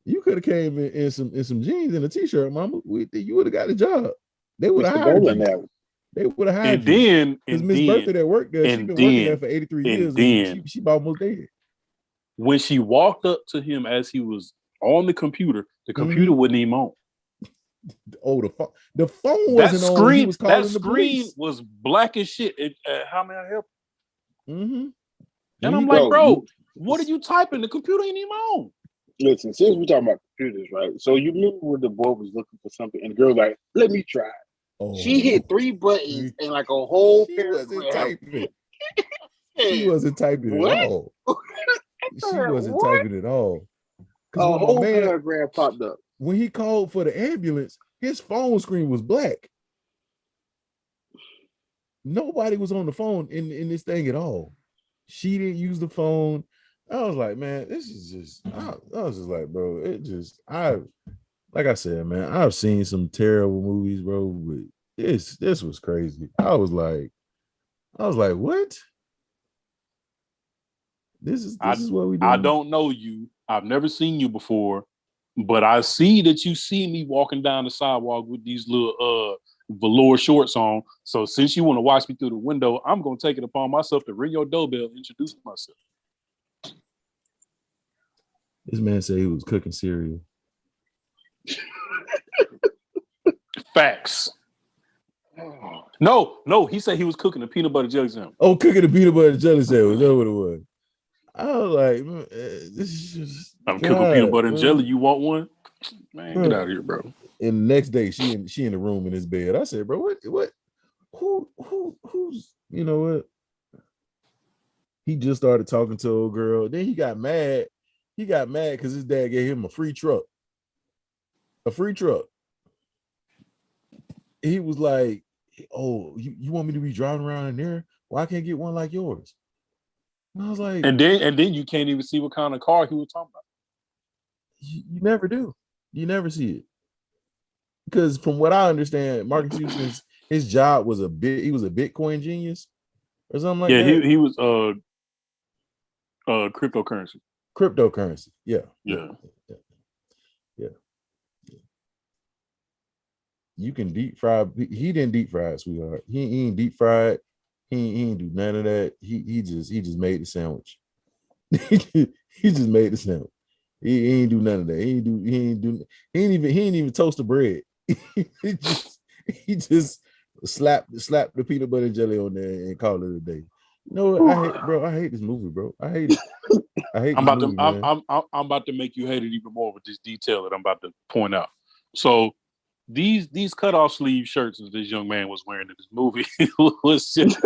S2: You could have came in some jeans and a t-shirt, mama. You would have got the job. They would have hired you. They would have hired you. Because Miss Bertha that worked there, she's been working there for 83 years. And she almost dead.
S3: When she walked up to him as he was on the computer wasn't even on.
S2: Oh, the phone wasn't on. He was calling
S3: that
S2: the police.
S3: Screen was black as shit. How may I help?
S2: Mm-hmm.
S3: And I'm like, bro, what are you typing? The computer ain't even on.
S1: Listen, since we're talking about computers, right? So you remember when the boy was looking for something, and the girl was like, "Let me try." Oh. She hit 3 buttons and like a whole paragraph.
S2: She wasn't typing at all. She wasn't typing at all.
S1: A whole paragraph popped up.
S2: When he called for the ambulance, his phone screen was black. Nobody was on the phone in this thing at all. She didn't use the phone. I was like, man, this is just, I was just like, bro, like I said, man, I've seen some terrible movies, bro, but this was crazy. I was like, what? This is what we do.
S3: I don't know you. I've never seen you before, but I see that you see me walking down the sidewalk with these little velour shorts on. So since you want to watch me through the window, I'm going to take it upon myself to ring your doorbell and introduce myself.
S2: This man said he was cooking cereal.
S3: Facts. No, he said he was cooking a peanut butter jelly sandwich.
S2: Oh, cooking a peanut butter jelly sandwich. That's what it was. I was like, man, this is just
S3: I'm cooking peanut butter and jelly. You want one? Man, get out of here, bro.
S2: And the next day, she in the room in his bed. I said, bro, what? Who's? You know what? He just started talking to old girl. Then he got mad. He got mad because his dad gave him a free truck. A free truck. He was like, "Oh, you want me to be driving around in there? Well, I can't get one like yours." And I was like,
S3: and then you can't even see what kind of car he was talking about.
S2: You never do. You never see it. Because from what I understand, Marques Houston's his job was he was a Bitcoin genius or something like that.
S3: Yeah, he was cryptocurrency.
S2: Cryptocurrency. Yeah. You can deep fry. He didn't deep fry it, sweetheart. He ain't deep fried. He ain't do none of that. He just made the sandwich. He just made the sandwich. He ain't do none of that. He ain't even toast the bread. he just slapped the peanut butter and jelly on there and called it a day. You know what? I hate this movie, bro. I hate it. I'm
S3: about to make you hate it even more with this detail that I'm about to point out. So these cutoff sleeve shirts that this young man was wearing in this movie was just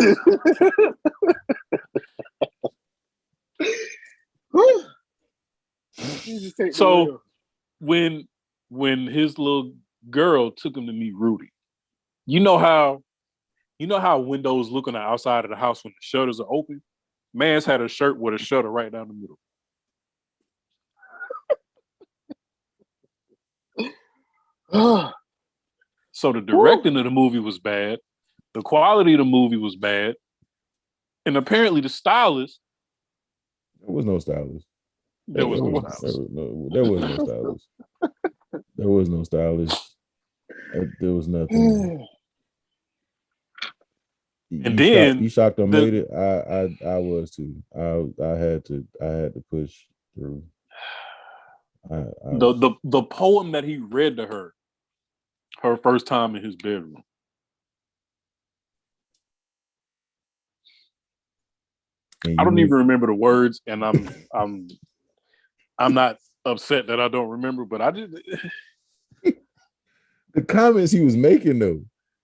S3: so when his little girl took him to meet Rudy, you know how windows look on the outside of the house when the shutters are open? Man's had a shirt with a shutter right down the middle. So the directing of the movie was bad. The quality of the movie was bad. And apparently the stylist.
S2: There was no stylist.
S3: There was no
S2: stylist. There was no stylist. There was nothing. You shocked I made it. I was too. I had to push through.
S3: The poem that he read to her first time in his bedroom. I don't even remember the words, and I'm not upset that I don't remember, but I did.
S2: The comments he was making though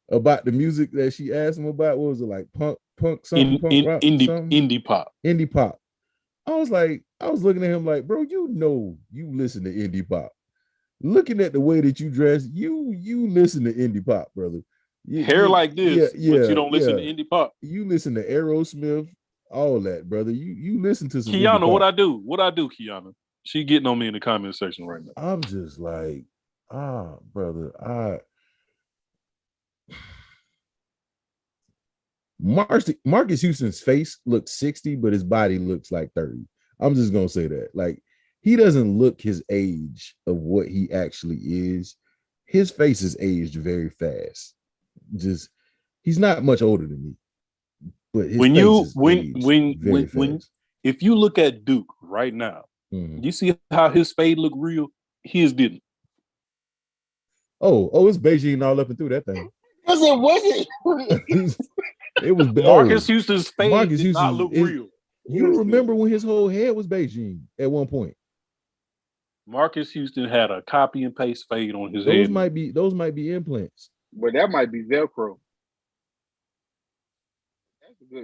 S2: about the music that she asked him about, what was it, like punk something, punk rock,
S3: indie pop.
S2: I was looking at him like, bro, you listen to indie pop. Looking at the way that you dress, you listen to indie pop, brother.
S3: Hair like this, but you don't listen to indie pop.
S2: You listen to Aerosmith, all that, brother. You listen to some
S3: Kiana. What I do, Kiana? She getting on me in the comment section right now.
S2: I'm just like, brother, Marques Houston's face looks 60, but his body looks like 30. I'm just gonna say that. Like, he doesn't look his age of what he actually is. His face is aged very fast. Just, he's not much older than me. But his
S3: if you look at Duke right now, you see how his fade look real? His didn't.
S2: Oh, it's Beijing all up and through that thing.
S1: Because it wasn't.
S2: It was
S3: Marques Houston's fade did not look real.
S2: You remember when his whole head was Beijing at one point?
S3: Marques Houston had a copy and paste fade on his
S2: head. Those might be implants.
S1: But that might be Velcro.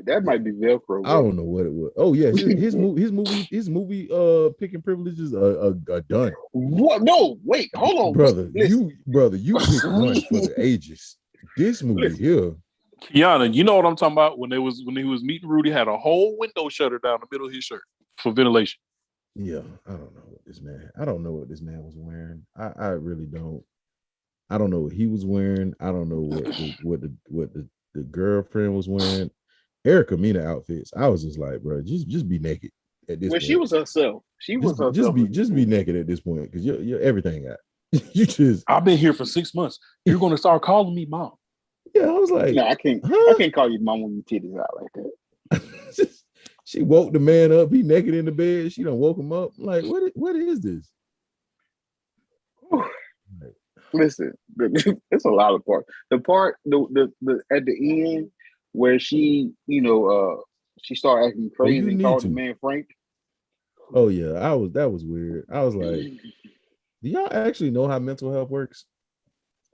S1: That might be Velcro.
S2: I don't know what it was. Oh yeah, his movie picking privileges are done.
S1: What? No, wait, hold on,
S2: brother. You picked one for the ages. This movie here.
S3: Kiana, you know what I'm talking about? When he was meeting Rudy, had a whole window shutter down the middle of his shirt for ventilation.
S2: Yeah, I don't know what this man was wearing. I really don't. I don't know what he was wearing. I don't know what the girlfriend was wearing. Erica Mena outfits. I was just like, bro, just be naked at this point.
S1: She was herself.
S2: Just be naked at this point, because you're everything out. You just.
S3: I've been here for 6 months. You're gonna start calling me mom.
S2: Yeah, I was like,
S1: no, I can't. I can't call you mom when your titties out like that.
S2: She woke the man up. He naked in the bed. She done woke him up. I'm like, what is this?
S1: Listen, it's a lot of parts. The part, the at the end where she, she started acting crazy
S2: you
S1: and
S2: need
S1: called
S2: to.
S1: the man Frank.
S2: Oh yeah, that was weird. I was like, do y'all actually know how mental health works?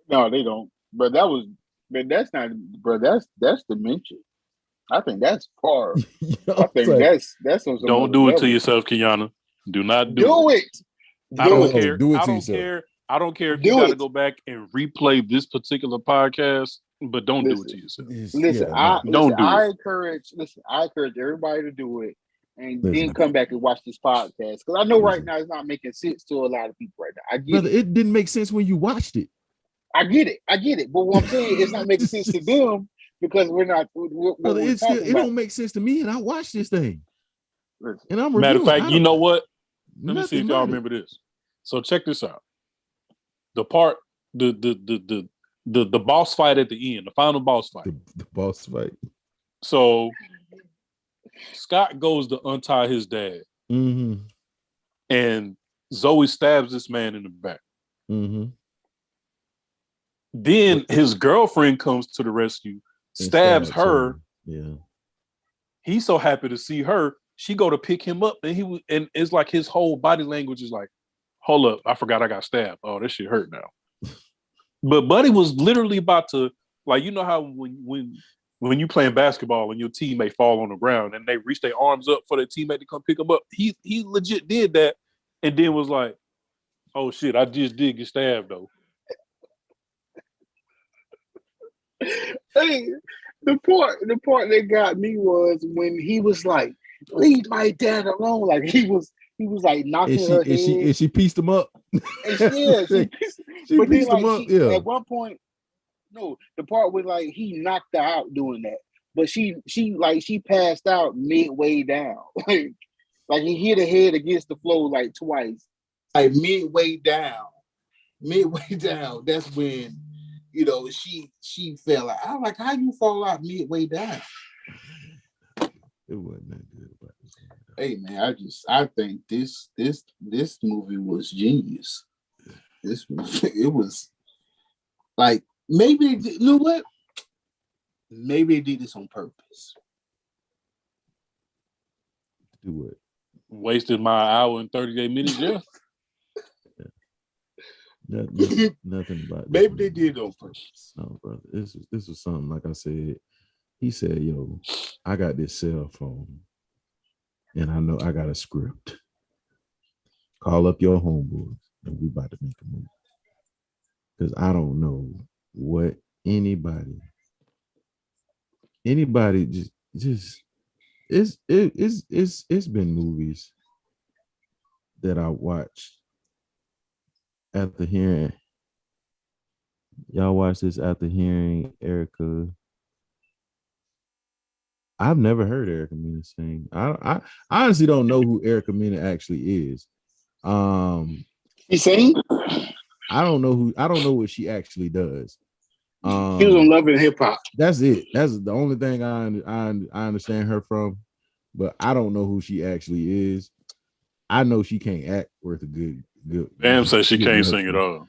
S1: No, they don't. But that's not, bro. That's dementia. I think that's far. I think
S2: like,
S1: that's on some
S3: Don't
S1: other
S3: do it to
S1: level.
S3: yourself, Kiana. Do not
S1: Do it.
S3: I
S1: Do
S3: don't
S1: it.
S3: care.
S2: Do it
S3: I
S2: to
S3: don't
S2: yourself.
S3: care. I don't care if
S1: Do
S3: you got to
S1: it.
S3: go back and replay this particular podcast, but don't do it to yourself.
S1: Listen,
S2: Yeah,
S3: Don't do it.
S1: I encourage everybody to do it and then
S2: Listen.
S1: come back and watch this podcast. Because I know right
S2: Listen.
S1: now it's not making sense to a lot of people right now. I get
S2: Brother,
S1: it.
S2: it didn't make sense when you watched it.
S1: I get it. But what I'm saying, it's not making sense to them because we're not what
S2: Brother,
S1: we're talking
S2: it
S1: about.
S2: don't make sense to me, and I watched this thing.
S1: Listen.
S2: And I'm
S3: Matter of
S2: reviewing.
S3: fact, you know what? Let me see
S2: Nothing
S3: if y'all
S2: about it.
S3: remember this. So check this out. The part, the boss fight at the end, the final boss fight.
S2: The boss fight.
S3: So Scott goes to untie his dad,
S2: Mm-hmm.
S3: and Zoe stabs this man in the back.
S2: Mm-hmm.
S3: Then his girlfriend comes to the rescue, stabs her.
S2: Yeah.
S3: He's so happy to see her. She go to pick him up, and it's like his whole body language is like, hold up, I forgot I got stabbed. Oh, this shit hurt now. But Buddy was literally about to, like, you know how when you playing basketball and your teammate fall on the ground and they reach their arms up for their teammate to come pick them up. He legit did that, and then was like, oh shit, I just did get stabbed though.
S1: Hey, the part that got me was when he was like, leave my dad alone. Like he was like knocking her head.
S2: And she pieced him up.
S1: Yeah, she
S2: but pieced him up. Yeah.
S1: At one point, no, the part where like he knocked her out doing that, but she passed out midway down. like he hit her head against the floor like twice. Like midway down. That's when she fell out. I'm like, how you fall out midway down?
S2: It wasn't that good. But
S1: hey man, I think this movie was genius. This movie, it was like maybe you know what? Maybe they did this on purpose.
S2: Do what?
S3: Wasted my hour and 38 minutes. Yeah.
S2: Nothing about this.
S1: Maybe they did it on purpose.
S2: No, brother. This was something, like I said. He said, yo, I got this cell phone and I know I got a script. Call up your homeboys and we about to make a movie. Because I don't know what anybody just it's been movies that I watched after hearing. Y'all watch this after hearing Erica. I've never heard Erica Mena sing. I honestly don't know who Erica Mena actually is.
S1: She sing?
S2: I don't know what she actually does.
S1: She was on Love and Hip Hop.
S2: That's it. That's the only thing I understand her from, but I don't know who she actually is. I know she can't act worth a good.
S3: Bam says she can't sing at all.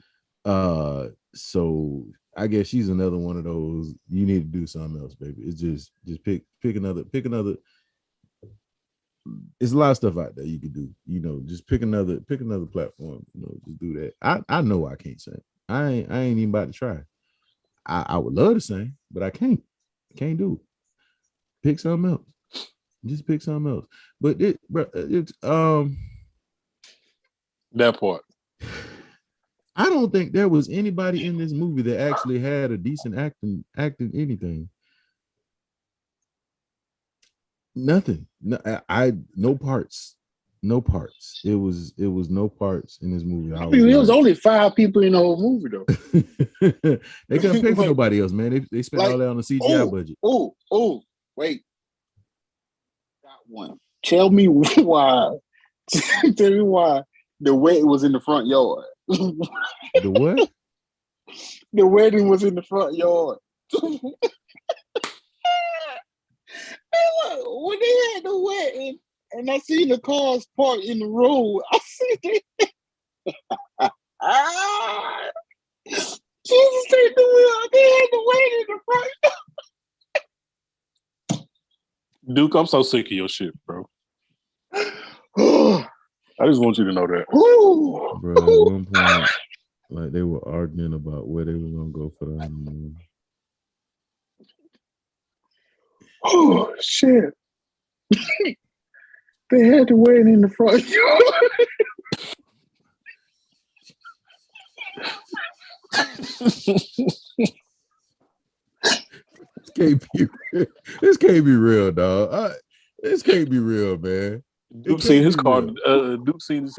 S2: So I guess she's another one of those. You need to do something else, baby. It's just pick another. It's a lot of stuff out there you could do. Just pick another platform. Just do that. I know I can't sing. I ain't even about to try. I would love to sing, but I can't. Can't do it. Pick something else. Just pick something else. But it's
S3: that part.
S2: I don't think there was anybody in this movie that actually had a decent acting anything. Nothing. No parts. No parts. It was no parts in this movie.
S1: There was only 5 people in the whole movie though.
S2: They couldn't pay for nobody else, man. They spent all that on the CGI budget.
S1: Wait. Got one. Tell me why. Tell me why the wedding was in the front yard.
S2: The what?
S1: The wedding was in the front yard. When they had the wedding and I seen the cars parked in the road, I said,
S3: Duke, I'm so sick of your shit, bro. I just want you to know that.
S2: Bro, at one point, like they were arguing about where they were gonna go for the honeymoon.
S1: Oh shit. They had to wait in the front yard.
S2: This can't be real, dog. This can't be real, man.
S3: Duke seen his car. Duke seen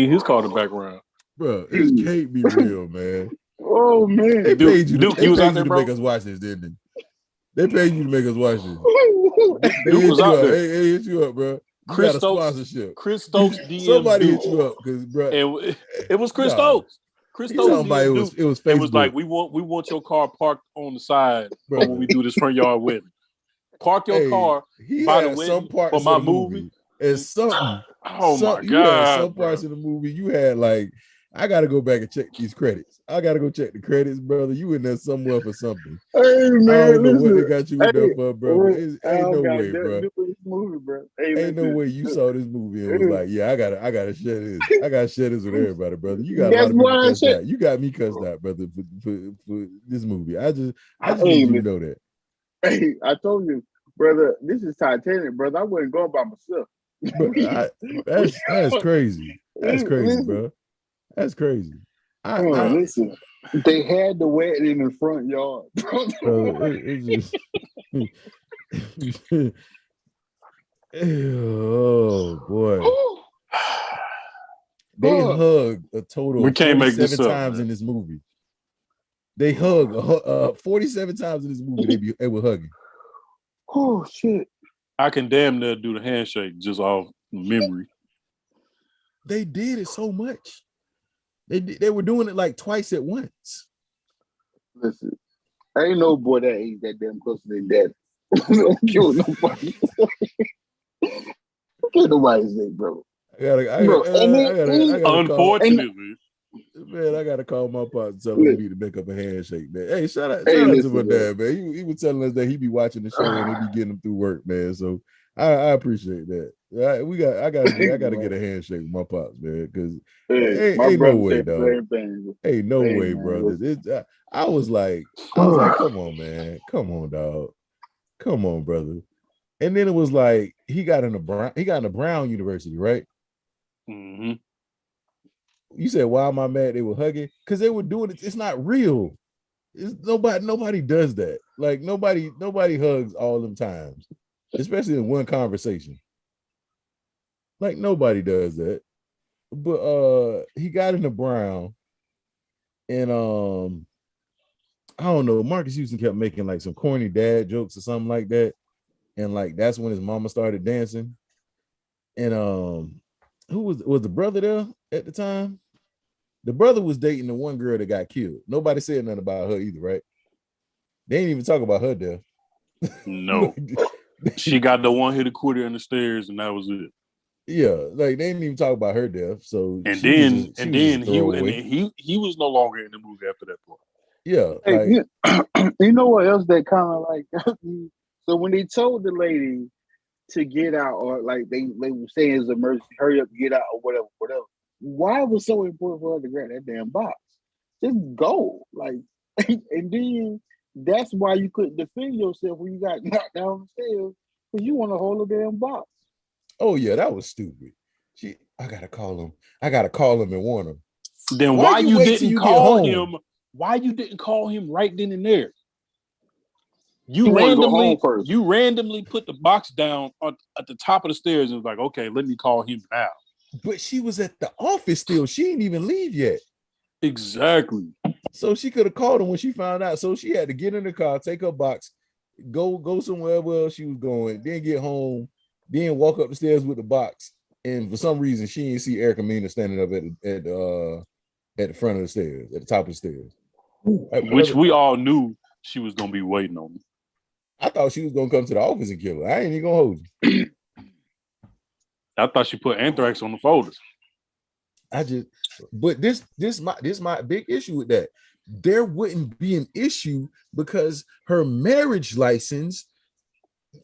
S3: his car in the background.
S2: Bro, this can't be real, man.
S1: Oh man,
S2: they paid you.
S3: Duke,
S2: They
S3: was
S2: paid
S3: out
S2: you
S3: there,
S2: to
S3: bro?
S2: make us watch this, didn't they? They paid you to make us watch this. They
S3: Duke
S2: hit
S3: was
S2: you
S3: out
S2: up.
S3: there.
S2: Hey, hit you up, bro. You
S3: Chris
S2: got a
S3: Stokes,
S2: sponsorship.
S3: Chris Stokes DM
S2: Somebody
S3: Duke.
S2: hit you up because, bro,
S3: it was Chris Stokes. Chris Stokes
S2: it was Facebook.
S3: It was like we want your car parked on the side
S2: bro.
S3: when we do this front yard wedding. Park your car by the wedding for my movie.
S2: And something.
S3: Oh my God!
S2: You had some parts of the movie. You had like, I got to go back and check these credits. I got to go check the credits, brother. You in there somewhere for something.
S1: Hey man,
S2: I don't know what they got you in there for, bro. Ain't no way, bro.
S1: Movie, bro.
S2: Ain't no way you saw this movie and was like, yeah, I gotta share this. I gotta share this with everybody, brother. You got a lot of people cussed out. You got me cussed out, brother, for this movie. I just need you to know that.
S1: Hey, I told you, brother, this is Titanic, brother. I wouldn't go by myself.
S2: But that's crazy. That's crazy, bro. That's crazy.
S1: Listen, they had the wedding in the front yard, bro.
S2: It's just oh boy. They hugged a total of 47 times in this movie. They hugged 47 times in this movie. They were hugging.
S1: Oh shit.
S3: I can damn near do the handshake just off memory.
S2: They did it so much. They were doing it like twice at once.
S1: Listen, ain't no boy that ain't that damn close to their dad. Don't kill nobody. Don't kill nobody say, bro.
S3: Unfortunately.
S2: Man, I gotta call my partner and tell him we need to make up a handshake, man. Hey, shout out to my dad, man. He was telling us that he be watching the show and he be getting them through work, man. So I appreciate that. I gotta get a handshake with my pops, man, because ain't no way, dog. Ain't no way, brother. I was like, come on, man, come on, dog, come on, brother. And then it was like he got in a Brown University, right?
S3: Mm-hmm.
S2: You said, why am I mad they were hugging? Because they were doing it. It's not real. It's nobody does that. Like nobody hugs all them times, especially in one conversation. Like nobody does that. But he got into Brown, and I don't know, Marques Houston kept making like some corny dad jokes or something like that. And like that's when his mama started dancing. And who was the brother there at the time? The brother was dating the one girl that got killed. Nobody said nothing about her either, right? They didn't even talk about her death.
S3: No. She got the one hit quitter in the stairs, and that was it.
S2: Yeah, like they didn't even talk about her death. So
S3: he was no longer in the movie after that point.
S2: Yeah.
S1: Hey, you know what else that kind of like so when they told the lady to get out, or like they were saying it's emergency, hurry up, get out, or whatever. Why was it so important for her to grab that damn box? Just go. Like, and then that's why you couldn't defend yourself when you got knocked down the stairs, because you want to hold a damn box.
S2: Oh yeah, that was stupid. I gotta call him and warn him.
S3: Then why you didn't call him? Why you didn't call him right then and there? You randomly put the box down at the top of the stairs and was like, okay, let me call him now.
S2: But she was at the office still. She didn't even leave yet.
S3: Exactly.
S2: So she could have called him when she found out. So she had to get in the car, take her box, go somewhere else she was going, then get home, then walk up the stairs with the box. And for some reason, she didn't see Erica Mena standing up at the front of the stairs, at the top of the stairs.
S3: Which we all knew she was gonna be waiting on me.
S2: I thought she was gonna come to the office and kill her. I ain't even gonna hold you.
S3: I thought she put anthrax on the folders.
S2: But this my big issue with that. There wouldn't be an issue because her marriage license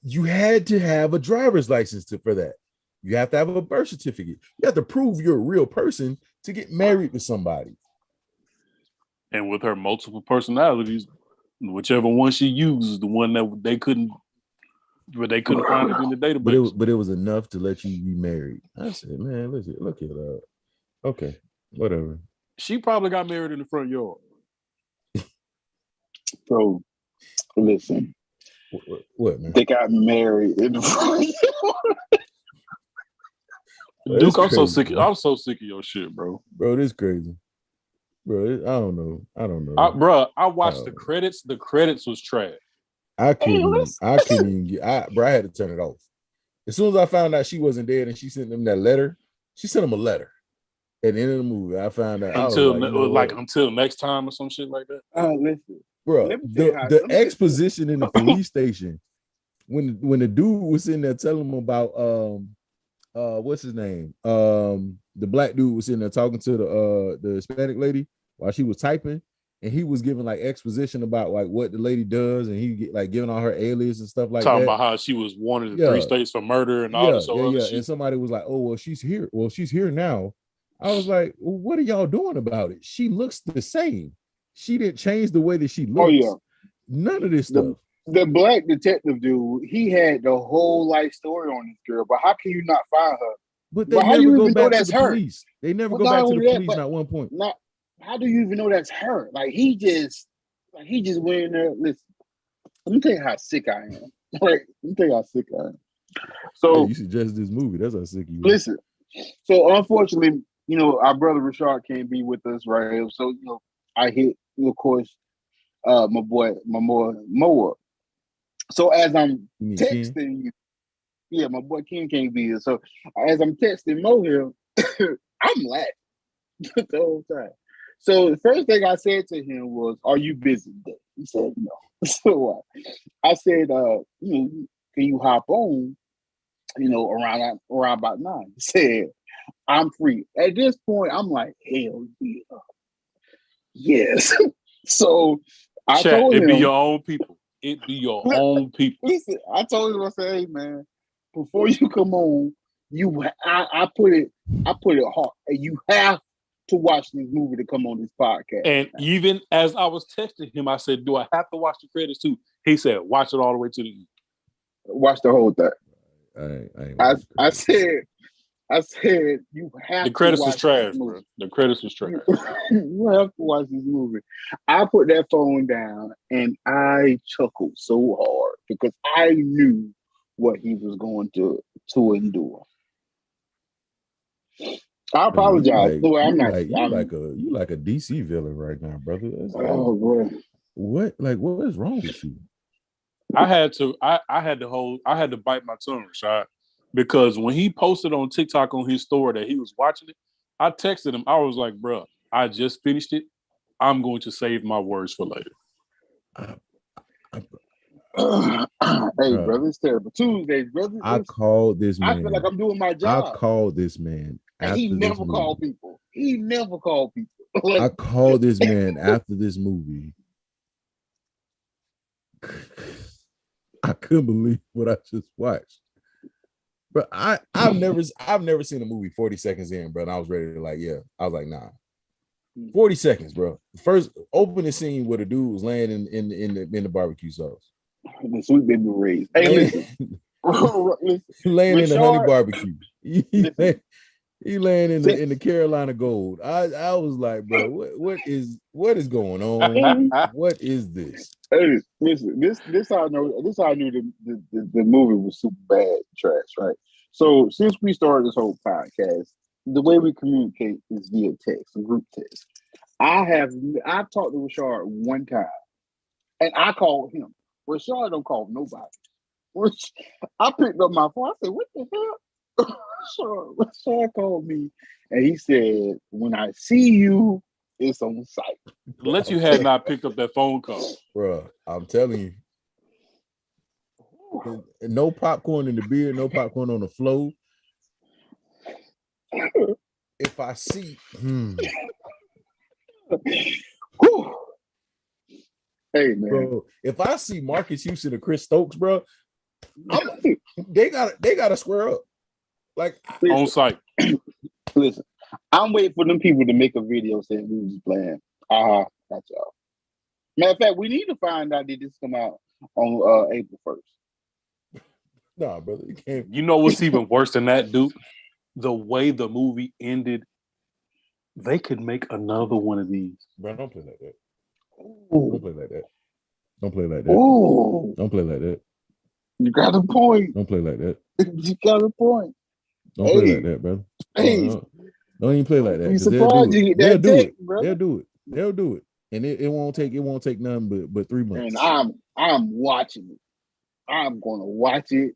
S2: You had to have a driver's license for that. You have to have a birth certificate. You have to prove you're a real person to get married to somebody.
S3: And with her multiple personalities, whichever one she used, the one that they couldn't find it in the database.
S2: But it was enough to let you be married. I said, man, listen, look it up. Okay, whatever.
S3: She probably got married in the front yard.
S1: Bro, listen.
S2: What, man?
S1: They got married in the front yard.
S3: Duke, I'm so sick of your shit, bro.
S2: Bro, this crazy. Bro, I don't know.
S3: Bro, I watched the credits. The credits was trash.
S2: I couldn't even get. Bro, I had to turn it off. As soon as I found out she wasn't dead and she sent them that letter, she sent him a letter. At the end of the movie, I found out
S3: until next time or some shit like that.
S1: Listen,
S2: bro, the exposition in the police station when the dude was sitting there telling him about what's his name? The black dude was sitting there talking to the Hispanic lady while she was typing, and he was giving like exposition about like what the lady does, and he like giving all her alias and stuff like
S3: talking
S2: that.
S3: about how she was wanted in 3 states for murder and all this other shit.
S2: And somebody was like, "Oh, well, she's here. Well, she's here now." I was like, well, "What are y'all doing about it? She looks the same. She didn't change the way that she looks. Oh, yeah. None of this stuff."
S1: The black detective dude, he had the whole life story on this girl, but how can you not find her?
S2: But they never go back to the police. They never go back to the police. Not one point.
S1: How do you even know that's her? Like he just went in there. Listen, let me tell you how sick I am. Let me tell you how sick I am. So
S2: you suggest this movie. That's how sick you are.
S1: Listen. So unfortunately, our brother Rashard can't be with us right here. So I hit, of course, my boy Moa. So as I'm texting you, my boy Ken can't be here. So as I'm texting Mo here, I'm laughing the whole time. So the first thing I said to him was, "Are you busy today?" He said, "No." So I said, "Can you hop on? Around about 9?" He said, "I'm free." At this point, I'm like, "Hell yeah, yes." So I told him,
S3: "It be your own people. It be your own people."
S1: Listen, I told him, I said, "Hey man, before you come on, I put it hard, and you have to watch this movie to come on this podcast."
S3: And even as I was texting him, I said, "Do I have to watch the credits too?" He said, "Watch it all the way to the end.
S1: Watch the whole thing." I said, "You have."
S3: The credits was trash, bro. The credits was trash.
S1: You have to watch this movie. I put that phone down and I chuckled so hard because I knew what he was going to endure. I apologize.
S2: You like a DC villain right now, brother.
S1: Oh boy.
S2: What is wrong with you?
S3: I had to bite my tongue, Rashad, because when he posted on TikTok on his story that he was watching it, I texted him. I was like, "Bro, I just finished it. I'm going to save my words for later."
S1: Hey, brother, it's terrible. Tuesdays, brother.
S2: I called this man.
S1: I feel like I'm doing my job.
S2: I called this man.
S1: And he never called people.
S2: I called this man after this movie. I couldn't believe what I just watched. But I've never seen a movie 40 seconds in, bro. And I was ready to I was like, nah. 40 seconds, bro. First opening scene where the dude was laying in the barbecue sauce.
S1: The sweet baby rays. Hey, listen.
S2: Laying in the honey barbecue. He laying in the Carolina Gold. I was like, bro, what is going on? What is this?
S1: Hey, listen, this how I know. This how I knew the movie was super bad trash, right? So since we started this whole podcast, the way we communicate is via text, group text. I've talked to Rashard one time, and I called him. Rashard don't call nobody. I picked up my phone. I said, "What the hell?" Rashard called me, and he said, "When I see you, it's on site."
S3: Unless you had not picked up that phone call,
S2: bro. I'm telling you, no popcorn in the beer, no popcorn on the floor. If I see,
S1: hey man,
S2: bro, if I see Marcus Houston or Chris Stokes, bro, They gotta square up. Like
S3: on site.
S1: Listen, I'm waiting for them people to make a video saying we was playing. That's y'all. Matter of fact, we need to find out did this come out on April 1st.
S2: Nah, brother, you can't.
S3: You know what's even worse than that, dude? The way the movie ended, they could make another one of these.
S2: Bro, don't play like that.
S1: Ooh.
S2: Don't play like that. Don't play like that.
S1: Ooh.
S2: Don't play like that.
S1: You got a point.
S2: Don't play like that.
S1: You got a point.
S2: Don't play like that, brother.
S1: Hey.
S2: Don't even play like that.
S1: You surprised you get that text, brother.
S2: They'll do it. And it won't take nothing but 3 months.
S1: And I'm watching it. I'm gonna watch it,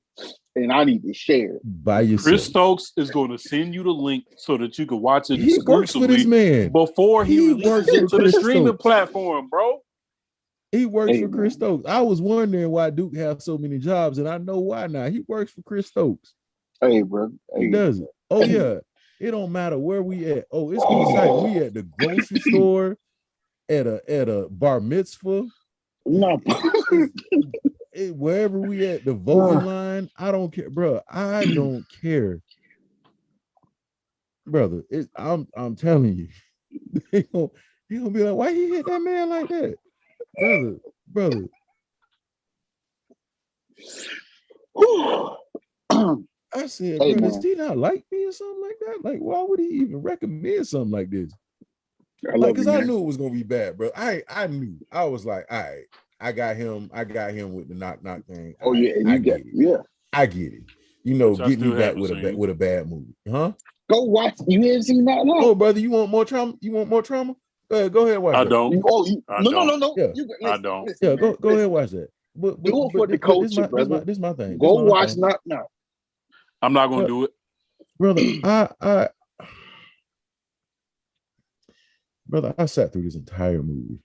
S1: and I need to share it.
S2: By yourself.
S3: Chris Stokes is going to send you the link so that you can watch it.
S2: He works for this man
S3: before he releases it to the streaming platform, bro.
S2: He works for Chris Stokes. I was wondering why Duke has so many jobs, and I know why now. He works for Chris Stokes.
S1: Hey, bro.
S2: He does it. Oh yeah. It don't matter where we at. Oh, it's concise. We at the grocery store, at a bar mitzvah.
S1: No.
S2: Wherever we at, the voting line, I don't care, bro. I don't care, brother. I'm telling you, he gonna be like, why he hit that man like that, brother? I said,
S1: hey,
S2: bro, does he not like me or something like that? Like, why would he even recommend something like this? Because I knew it was gonna be bad, bro. I knew. I was like, all right. I got him with the knock thing.
S1: Oh yeah, I get it.
S2: I get it. You know, get me back with a bad movie, huh?
S1: Go watch. You haven't seen that? No.
S2: Oh, brother, you want more trauma? Go ahead and watch that.
S3: Don't.
S1: No.
S3: Yeah.
S1: I
S3: don't.
S1: Listen,
S2: yeah, go ahead and watch that. But
S1: do it for the culture, brother.
S2: This is my thing.
S1: Go watch Knock Knock.
S3: I'm not gonna do it,
S2: brother. I sat through this entire movie.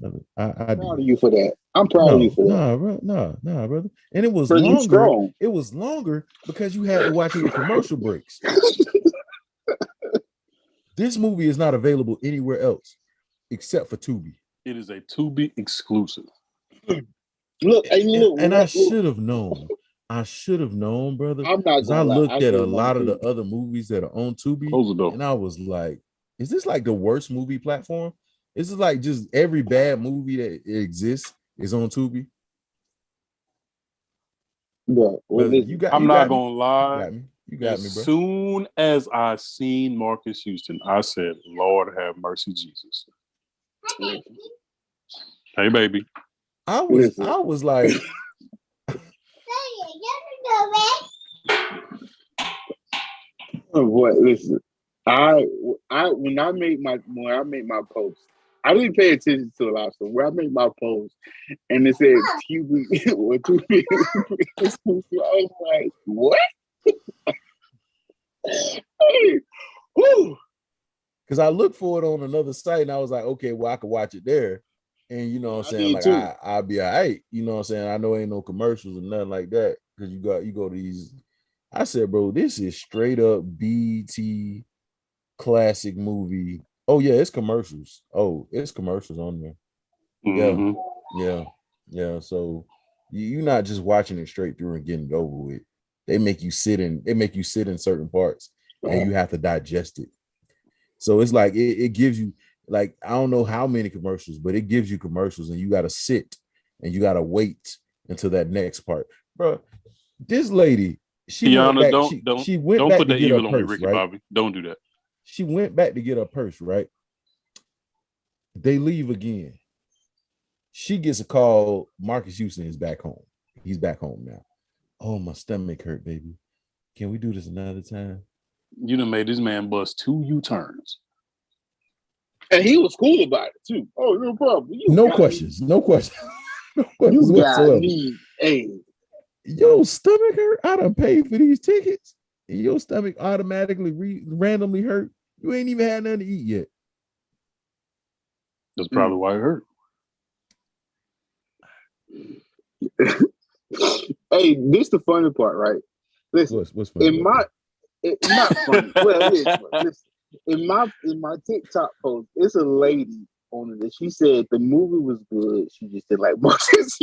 S2: I'm
S1: proud of you for that. I'm proud of you for that.
S2: Nah, brother. And it was longer. It was longer because you had to watch it with commercial breaks. This movie is not available anywhere else except for Tubi.
S3: It is a Tubi exclusive.
S1: Look,
S2: I should have known. Brother. I'm not. I looked at a lot of the other movies that are on Tubi, and I was like, "Is this like the worst movie platform? Is it like just every bad movie that exists is on Tubi?"
S1: Yeah,
S3: I'm not gonna lie.
S2: You got me, bro.
S3: As soon as I seen Marques Houston, I said, "Lord have mercy, Jesus." Hey, baby.
S2: I was like.
S1: What? Listen, when I made my post, I didn't pay attention to a lot of stuff. When I made my post, and it said Tubi or Tubi, I was like, what? Hey,
S2: because I looked for it on another site, and I was like, okay, well, I could watch it there, and you know what I'm saying, like I'll be all right. You know what I'm saying? I know ain't no commercials or nothing like that because you go to these. I said, bro, this is straight up BT classic movie. Oh yeah, it's commercials. Oh, it's commercials on there.
S3: Mm-hmm.
S2: Yeah. So you're not just watching it straight through and getting it over with. They make you sit in certain parts, and you have to digest it. So it's like it gives you, like, I don't know how many commercials, but it gives you commercials, and you got to sit and you got to wait until that next part, bro. This lady. Don't put
S3: the evil on me, Ricky Bobby. Don't do that.
S2: She went back to get her purse, right? They leave again. She gets a call. Marques Houston is back home. He's back home now. Oh, my stomach hurt, baby. Can we do this another time?
S3: You done made this man bust 2 U-turns.
S1: And he was cool about it, too. Oh, no problem.
S2: No questions. No questions
S1: whatsoever. Hey.
S2: Your stomach hurt? I done paid for these tickets. And your stomach automatically randomly hurt. You ain't even had nothing to eat yet.
S3: That's probably why it hurt.
S1: Hey, this the funny part, right? Listen,
S2: what's funny?
S1: It's not funny. Well, it is. Listen, in my TikTok post, it's a lady on it. She said the movie was good. She just didn't like Marques.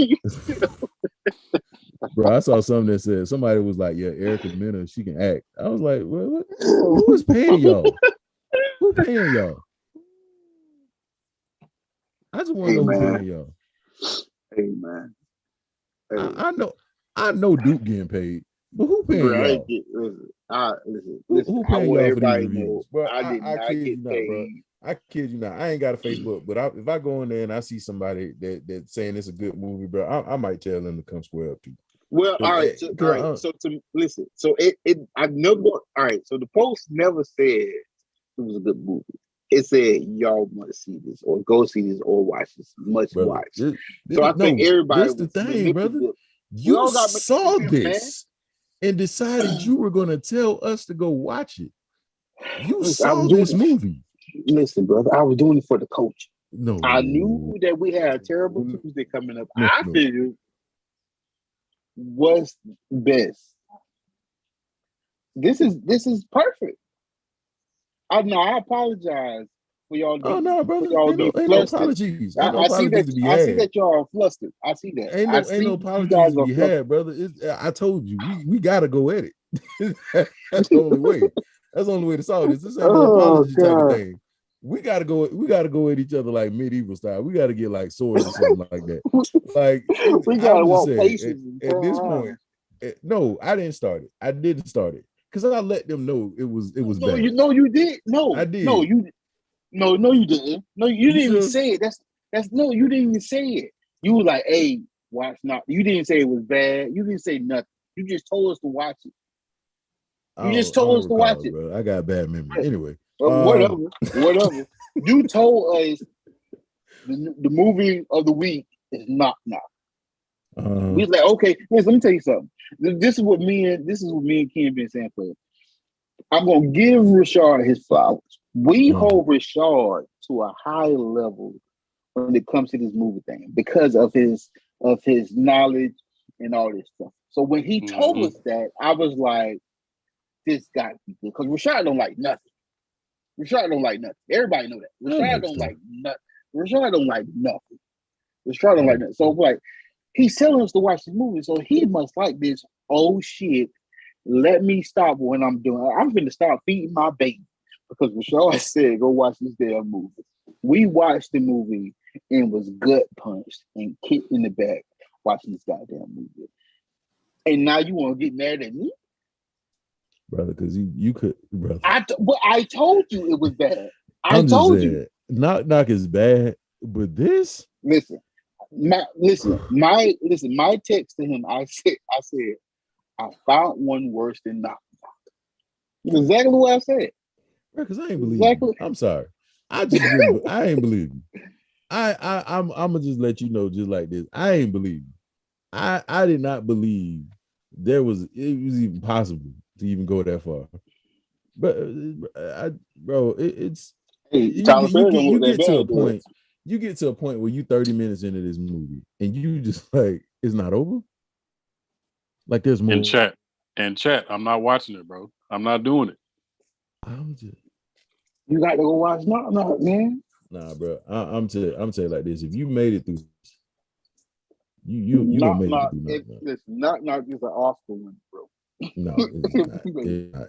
S2: Bro, I saw something that said somebody was like, "Yeah, Erica Mena, she can act." I was like, "What? Who is paying y'all? Who paying y'all?" I just want to know who paying y'all.
S1: Hey man. Hey.
S2: I know Duke getting paid, but who paying y'all?
S1: Listen.
S2: Who paying y'all for these
S1: everybody
S2: reviews?
S1: know
S2: Bro,
S1: I did
S2: I
S1: not
S2: kid
S1: get
S2: you not,
S1: paid.
S2: bro. I kid you not. I ain't got a Facebook, but if I go in there and I see somebody that saying it's a good movie, bro, I might tell them to come square up to you.
S1: Well, all right. So to listen, so I never. All right. So the post never said it was a good movie. It said y'all want to see this or go see this or watch this. Much
S2: brother,
S1: watch. So I think everybody.
S2: This the thing, brother. You saw this and decided you were gonna tell us to go watch it. You saw this movie.
S1: Listen, brother, I was doing it for the coach.
S2: No,
S1: I knew that we had a terrible Tuesday coming up.
S2: No.
S1: I figured what's best. This is perfect. I apologize for y'all.
S2: Oh no, brother.
S1: Ain't
S2: no apologies. Ain't no
S1: I see
S2: apologies
S1: that.
S2: to be
S1: I
S2: had.
S1: see that y'all are flustered. I see that.
S2: Ain't no apologies to be had, brother. I told you we gotta go at it. That's the only way. That's the only way to solve this. This ain't no apology type of thing. We gotta go at each other like medieval style. We gotta get like swords or something like that. Like
S1: we gotta walk patience
S2: at this point. No, I didn't start it. I didn't start it because I let them know it was bad.
S1: You did. No,
S2: I did.
S1: No, you didn't. No, you didn't even say it. That's no, you didn't even say it. You were like, hey, watch not. You didn't say it was bad. You didn't say nothing. You just told us to watch it. You just told us to watch it.
S2: Bro. I got bad memory. Anyway.
S1: Whatever. You told us the movie of the week is Knock Knock. We was like, okay, listen, let me tell you something. This is what me and Ken been saying for. I'm gonna give Rashard his flowers. We hold Rashard to a high level when it comes to this movie thing because of his knowledge and all this stuff. So when he told us that, I was like, this got to be good because Rashard don't like nothing. Rashard don't like nothing. Everybody know that. Rashard don't like nothing. Rashard don't like nothing. Rashard don't like nothing. So like, he's telling us to watch this movie, so he must like this. Oh shit. Let me stop what I'm doing. I'm going to start feeding my baby because Rashard said, go watch this damn movie. We watched the movie and was gut punched and kicked in the back watching this goddamn movie. And now you want to get mad at me?
S2: Brother, because you could, brother.
S1: I told you it was bad.
S2: I told you. Knock Knock is bad, but this?
S1: Listen, my text to him, I said, I found one worse than Knock Knock. Exactly what I said.
S2: Because I ain't believe you. I'm sorry. I ain't believe you. I'm gonna just let you know just like this. I ain't believe you. I did not believe it was even possible to even go that far. But it's you get to a point. You get to a point where you 30 minutes into this movie and you just like it's not over. Like there's more.
S3: In chat, I'm not watching it, bro. I'm not doing it.
S1: You got to go watch Knock Knock, man.
S2: Nah, bro. I'm saying like this. If you made it through, you
S1: Knock
S2: gonna make
S1: Knock,
S2: it through Knock Knock.
S1: Knock Knock is an Oscar win, bro.
S2: No,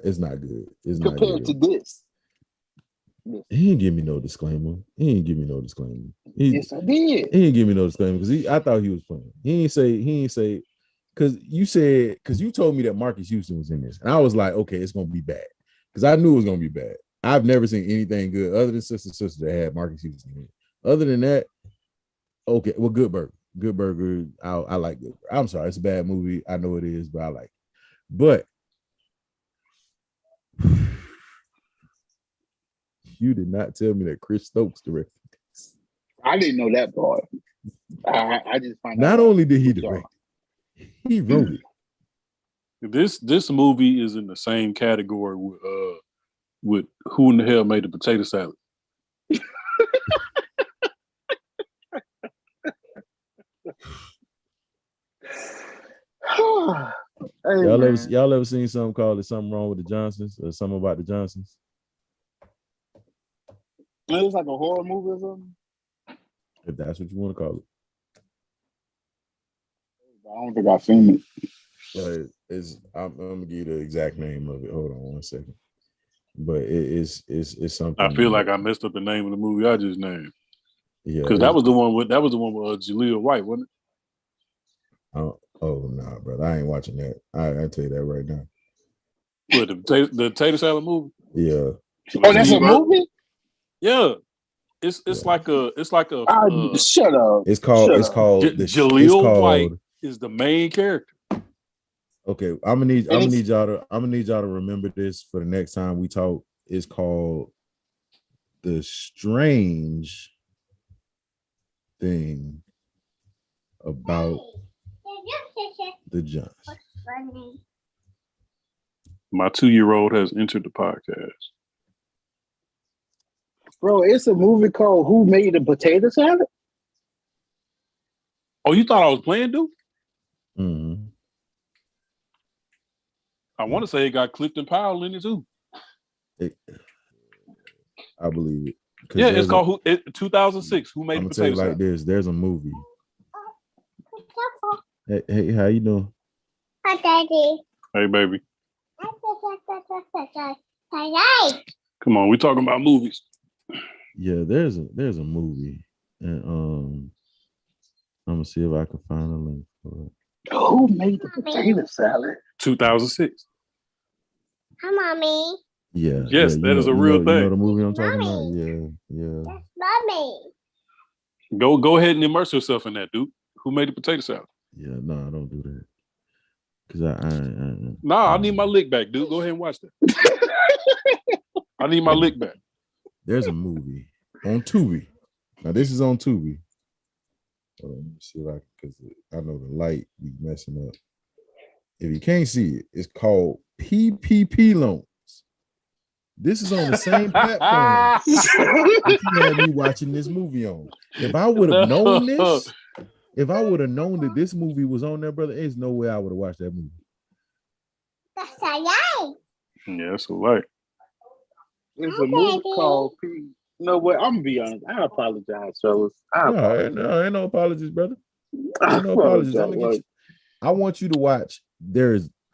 S2: it's not good. It's not
S1: compared to this.
S2: He didn't give me no disclaimer. Yes, I did. He didn't give me no disclaimer because I thought he was playing. He ain't say because you told me that Marques Houston was in this, and I was like, okay, it's gonna be bad because I knew it was gonna be bad. I've never seen anything good other than Sister that had Marques Houston in it. Other than that, okay, well, Good Burger. I like Good Burger. I'm sorry, it's a bad movie. I know it is, but I like it. But you did not tell me that Chris Stokes directed this.
S1: I didn't know that part. I just found out.
S2: Not only did he direct it, he wrote it.
S3: This movie is in the same category with Who in the Hell Made the Potato Salad.
S2: Hey, y'all ever seen something called "There's Something Wrong with the Johnsons" or something about the Johnsons?
S1: It's like a horror movie or something.
S2: If that's what you want to call it.
S1: I don't think I've seen it.
S2: I'm gonna give you the exact name of it. Hold on 1 second. But it's something.
S3: I feel like I messed up the name of the movie I just named.
S2: Yeah,
S3: because that was the one with Jaleel White, wasn't it?
S2: Oh nah, brother, I ain't watching that. I tell you that right now.
S3: What, the tater salad movie?
S2: Yeah.
S1: Oh, that's a movie?
S3: Yeah. It's like a
S1: shut up.
S2: It's called
S3: Jaleel White is the main character.
S2: Okay, I'm gonna need y'all to remember this for the next time we talk. It's called The Strange Thing About the Johnsons.
S3: My 2-year-old has entered the podcast.
S1: Bro, it's a movie called Who Made the Potato Salad?
S3: Oh, you thought I was playing, dude?
S2: Mm-hmm.
S3: I want to say it got Clifton Powell in it too.
S2: I believe it.
S3: Yeah, it's called 2006. Who Made
S2: I'm
S3: the
S2: gonna tell you
S3: Potato
S2: like
S3: Salad?
S2: this. There's a movie. Hey, how you doing?
S4: Hi, Daddy.
S3: Hey, baby. Come on, we're talking about movies.
S2: Yeah, there's a movie, and I'm gonna see if I can find a link for it.
S1: Who Made the Potato Salad?
S3: 2006.
S4: Hi, Mommy.
S2: Yeah.
S3: Yes, that is a real thing.
S2: You know the movie I'm talking about? Yeah.
S4: That's Mommy.
S3: Go ahead and immerse yourself in that, dude. Who Made the Potato Salad?
S2: Yeah, no, don't do that. Cause
S3: I need my lick back, dude. Go ahead and watch that. I need my lick back.
S2: There's a movie on Tubi. Now this is on Tubi. Let me see if because I know the light be messing up. If you can't see it, it's called PPP loans. This is on the same platform that you had me watching this movie on. If I would have known this, if I would have known that this movie was on there, brother, there's no way I would have watched that movie.
S4: That's a lie.
S3: Yeah, it's a light.
S1: It's a movie called P. You know what? I'm gonna be honest. I apologize, fellas.
S2: Ain't no apologies, brother. Ain't no apologies. I want you to watch.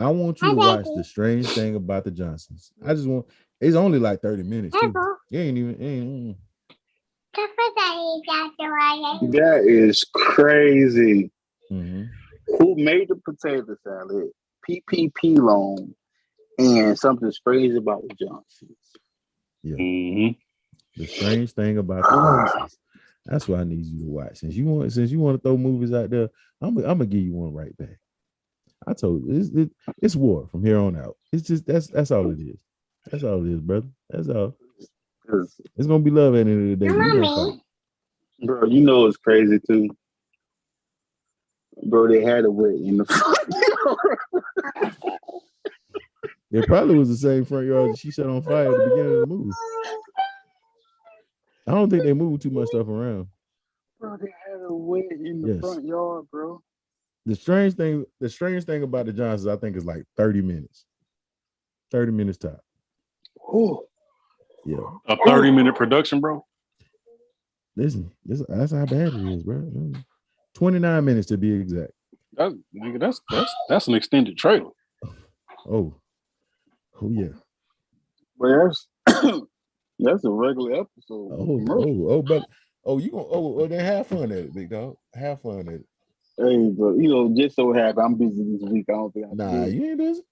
S2: I want you to watch The Strange Thing About the Johnsons. It's only like 30 minutes too. You ain't even.
S1: That is crazy.
S2: Mm-hmm.
S1: Who Made the Potato Salad? PPP loan and Something Strange About the Johnsons.
S2: Yeah.
S3: Mm-hmm.
S2: The Strange Thing About the Johnsons. That's what I need you to watch. Since you want to throw movies out there, I'm gonna give you one right back. I told you it's war from here on out. It's just that's all it is. That's all it is, brother. That's all. It's gonna be love at the end of the day. We're gonna fight.
S1: Bro, you know it's crazy too. Bro, they had a wedding in the front.
S2: It probably was the same front yard that she set on fire at the beginning of the movie. I don't think they moved too much stuff around.
S1: Bro, they had a wedding in the front yard, bro. The strange thing about the Johnsons, I think, is like 30 minutes. 30 minutes top.
S3: Oh,
S1: yeah.
S3: A 30-minute production, bro.
S1: Listen, that's how bad it is, bro. 29 minutes to be exact.
S3: That's an extended trailer.
S1: Oh yeah. Well, that's a regular episode. But then have fun at it, big dog. Have fun at it. Hey, bro, just so happy I'm busy this week. I don't think you ain't busy.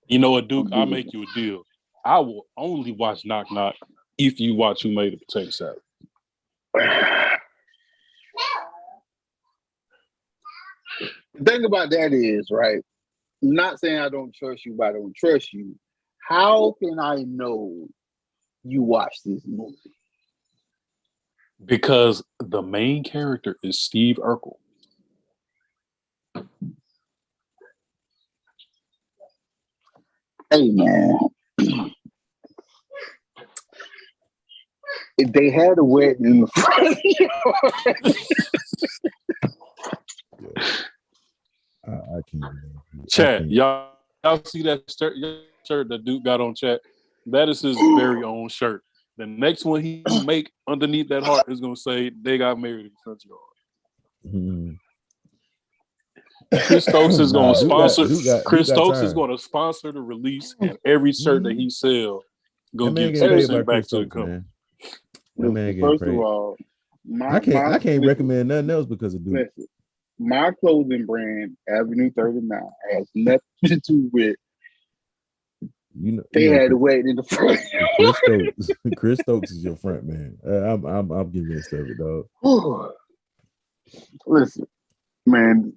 S3: You know what, Duke? I'll make you a deal. I will only watch Knock Knock if you watch Who Made the Potato Salad.
S1: The thing about that is, right? I'm not saying I don't trust you, but I don't trust you. How can I know you watched this movie?
S3: Because the main character is Steve Urkel.
S1: Hey, man. If they had a wedding in the front I can't.
S3: Chat, y'all see that shirt that Duke got on chat? That is his very own shirt. The next one he make underneath that heart is gonna say they got married in the front yard. Chris Stokes is going to sponsor. Chris Stokes is
S2: time.
S3: going to sponsor the release, and every shirt that he sell, go
S2: That
S3: give
S2: man getting
S3: 10%
S2: paid by
S3: back
S2: Chris
S3: to the
S2: Stokes,
S3: company.
S2: man. That man getting
S1: First
S2: paid.
S1: of all,
S2: I can't recommend nothing else because of Duke.
S1: Listen, my clothing brand, Avenue 39, has nothing to do with. They had to wait in the front.
S2: Chris Stokes is your front man. I'm convinced of it, dog.
S1: Listen, man.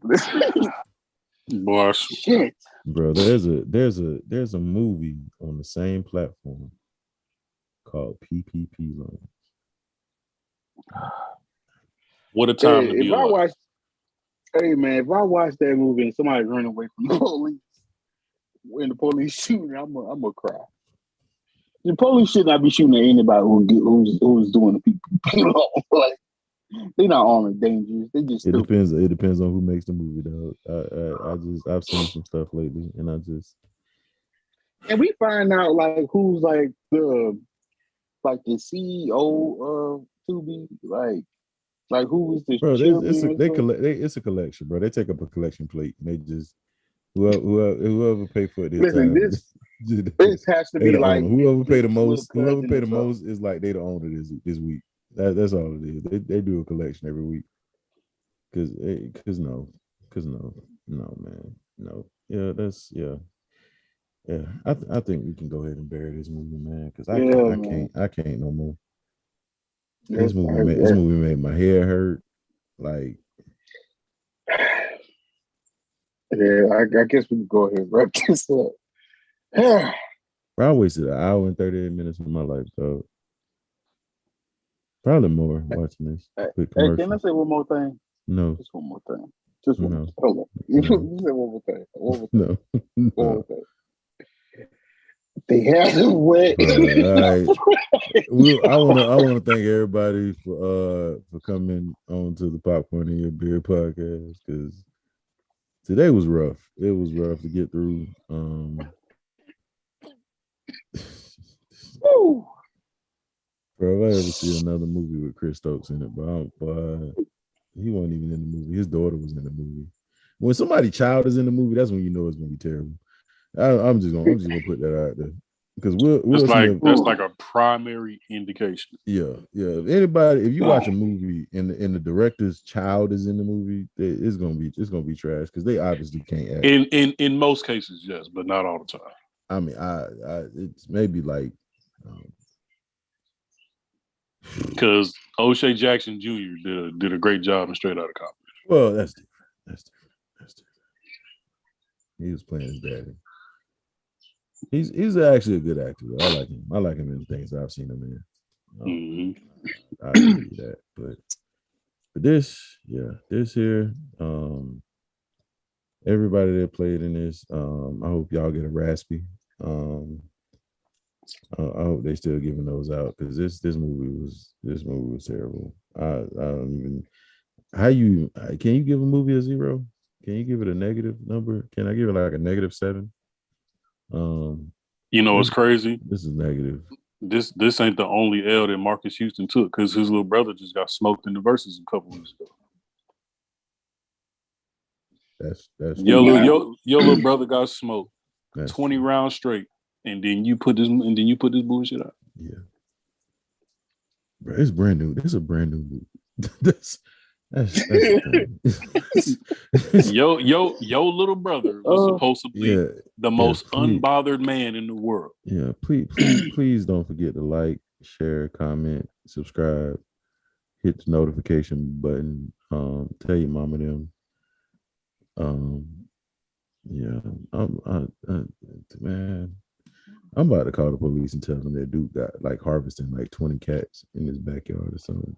S3: Boy,
S1: shit,
S2: bro. There's a movie on the same platform called PPP Loans.
S3: What a time to be alive.
S1: Hey man, if I watch that movie and somebody running away from the police when the police shooting, I'm gonna cry. The police should not be shooting at anybody who's doing the PPP loan. Like, they're not armed and dangerous. They just
S2: It depends on who makes the movie, dog. I've seen some stuff lately, and
S1: and we find out like who's like the CEO of Tubi, like who is the
S2: it's a collection, bro. They take up a collection plate and they just whoever pay for it this
S1: Listen,
S2: time.
S1: This has to be like
S2: whoever pay the most. Whoever pay the most is like they the owner this week. That's all it is. They do a collection every week. Cause no, man, no. Yeah. I think we can go ahead and bury this movie, man. Cause I can't no more. This movie made my head hurt. Like,
S1: yeah, I guess we can go ahead and wrap this up.
S2: I wasted an hour and 38 minutes of my life, though. Probably more watching this.
S1: Hey, can I say one more thing?
S2: No.
S1: Just one more thing. Just one.
S2: No.
S1: Hold on. You say one more thing. One more thing. They had to wait.
S2: All right. I want to thank everybody for coming on to the Popcorn in Your Beer podcast, because today was rough. It was rough to get through. Bro, if I ever see another movie with Chris Stokes in it, but he wasn't even in the movie. His daughter was in the movie. When somebody's child is in the movie, that's when you know it's gonna be terrible. I'm just gonna put that out there, because
S3: that's like a primary indication.
S2: Yeah. If you watch a movie and the director's child is in the movie, it's gonna be trash, because they obviously can't act.
S3: In most cases, yes, but not all the time.
S2: I mean, it's maybe like.
S3: Because O'Shea Jackson Jr. did a great job in Straight Outta Compton.
S2: Well, that's different. He was playing his daddy. He's actually a good actor, though. I like him in the things I've seen him in. I believe that, but this here, everybody that played in this, I hope y'all get a raspy. I hope they still giving those out, because this movie was terrible. I don't even. Can you give a movie a 0? Can you give it a negative number? Can I give it like a -7?
S3: It's crazy.
S2: This is negative.
S3: This ain't the only L that Marques Houston took, because his little brother just got smoked in the verses a couple weeks ago.
S2: That's
S3: your little brother got smoked 20 rounds straight, and then you put this bullshit out.
S2: Yeah, bro, it's brand new. This is a brand new movie. That's
S3: your little brother was supposed to be the most unbothered man in the world.
S2: Yeah, please don't forget to like, share, comment, subscribe, hit the notification button. Tell your mama them. Man, I'm about to call the police and tell them that dude got like harvesting like 20 cats in his backyard or something.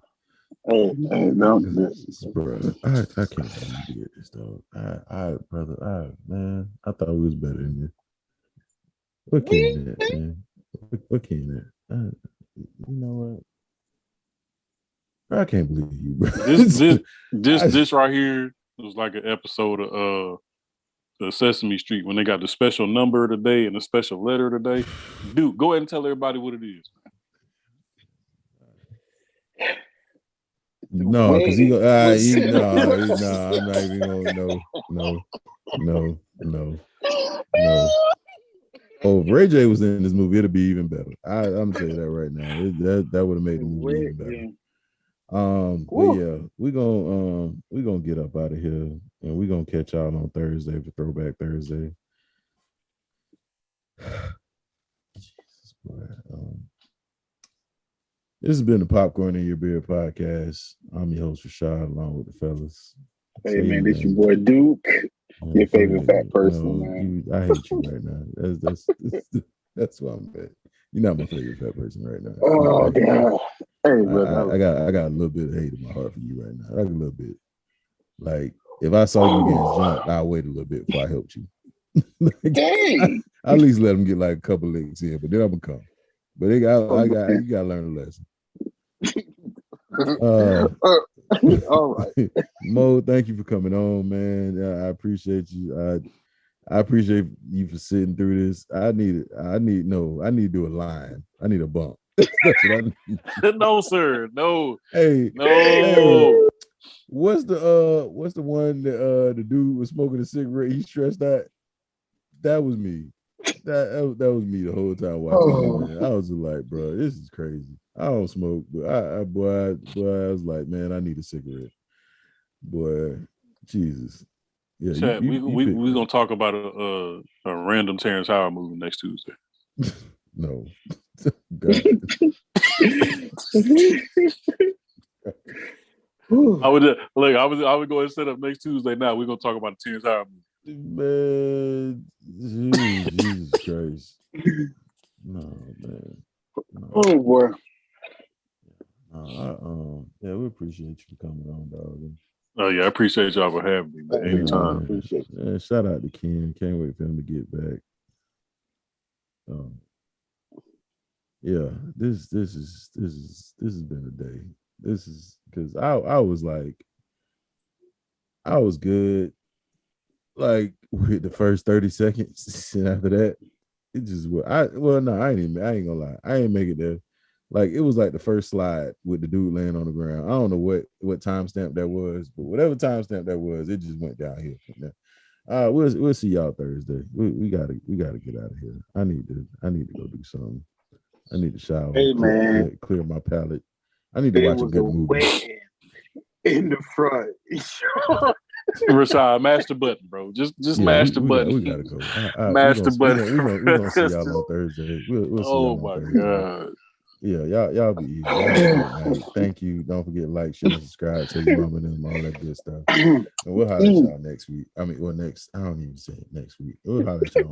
S1: Oh, no,
S2: bro, I can't believe you did this, dog. Man, I thought it was better than this. What can that, man? What can that? You know what? I can't believe you, bro.
S3: This right here was like an episode of the Sesame Street, when they got the special number of the day and the special letter of the day. Dude, go ahead and tell everybody what it is.
S2: No, because I'm not even gonna know. no. Oh, if Ray J was in this movie, it'd be even better. I'm gonna tell you that right now. That would have made the movie even better. But yeah, we gonna get up out of here, and we gonna catch y'all on Thursday for Throwback Thursday. Jesus, boy. This has been the Popcorn in Your Beer podcast. I'm your host Rashad, along with the fellas.
S1: Hey man, this your boy Duke, your favorite fat person, man.
S2: I hate you right now. That's why I'm bad. You're not my favorite fat person right now.
S1: Oh God. Hey, brother.
S2: I got a little bit of hate in my heart for you right now. Like a little bit. Like if I saw you getting jumped, I'll wait a little bit before I helped you.
S1: Dang.
S2: I at least let them get like a couple licks in, but then I'm gonna come. But you gotta learn a lesson.
S1: All right.
S2: Mo, thank you for coming on, man. I appreciate you. I appreciate you for sitting through this. I need to do a line. I need a bump. That's what I need.
S3: No, sir. No.
S2: Hey,
S3: no.
S2: Hey, what's the one that the dude was smoking a cigarette? He stressed out. That was me. That was me the whole time watching. Man. I was just like, bro, this is crazy. I don't smoke, but I was like, man, I need a cigarette. Boy, Jesus. Yeah,
S3: Chad, we gonna talk about a random Terrence Howard movie next Tuesday.
S2: No. God.
S3: I would go and set up next Tuesday. Now we're gonna talk about the Terrence Howard movie.
S2: Man, Jesus Christ. No, man. No.
S1: Oh boy.
S2: Yeah, we appreciate you for coming on, dog.
S3: Oh yeah, I appreciate y'all for having me, man. Anytime.
S1: Appreciate it.
S2: Yeah, shout out to Ken. Can't wait for him to get back. Yeah, this has been a day. This is because I was like, I was good like with the first 30 seconds, and after that, it just I ain't gonna lie, I ain't make it there. Like it was like the first slide with the dude laying on the ground. I don't know what timestamp that was, but whatever timestamp that was, it just went downhill from there. We'll see y'all Thursday. We gotta get out of here. I need to go do something. I need to shower.
S1: Hey man,
S2: clear my palate. I need to watch a good movie.
S1: In the front.
S3: Rashad, mash the button, bro. Just mash the button.
S2: We gotta go.
S3: Mash the button.
S2: We're gonna see y'all on Thursday. We'll see y'all on Thursday.
S3: God.
S2: Yeah, y'all be easy. Y'all be good night. Thank you. Don't forget to like, share, subscribe, tell your mama and them, all that good stuff. And we'll holler at y'all next week. I don't even say it next week. We'll holler at y'all.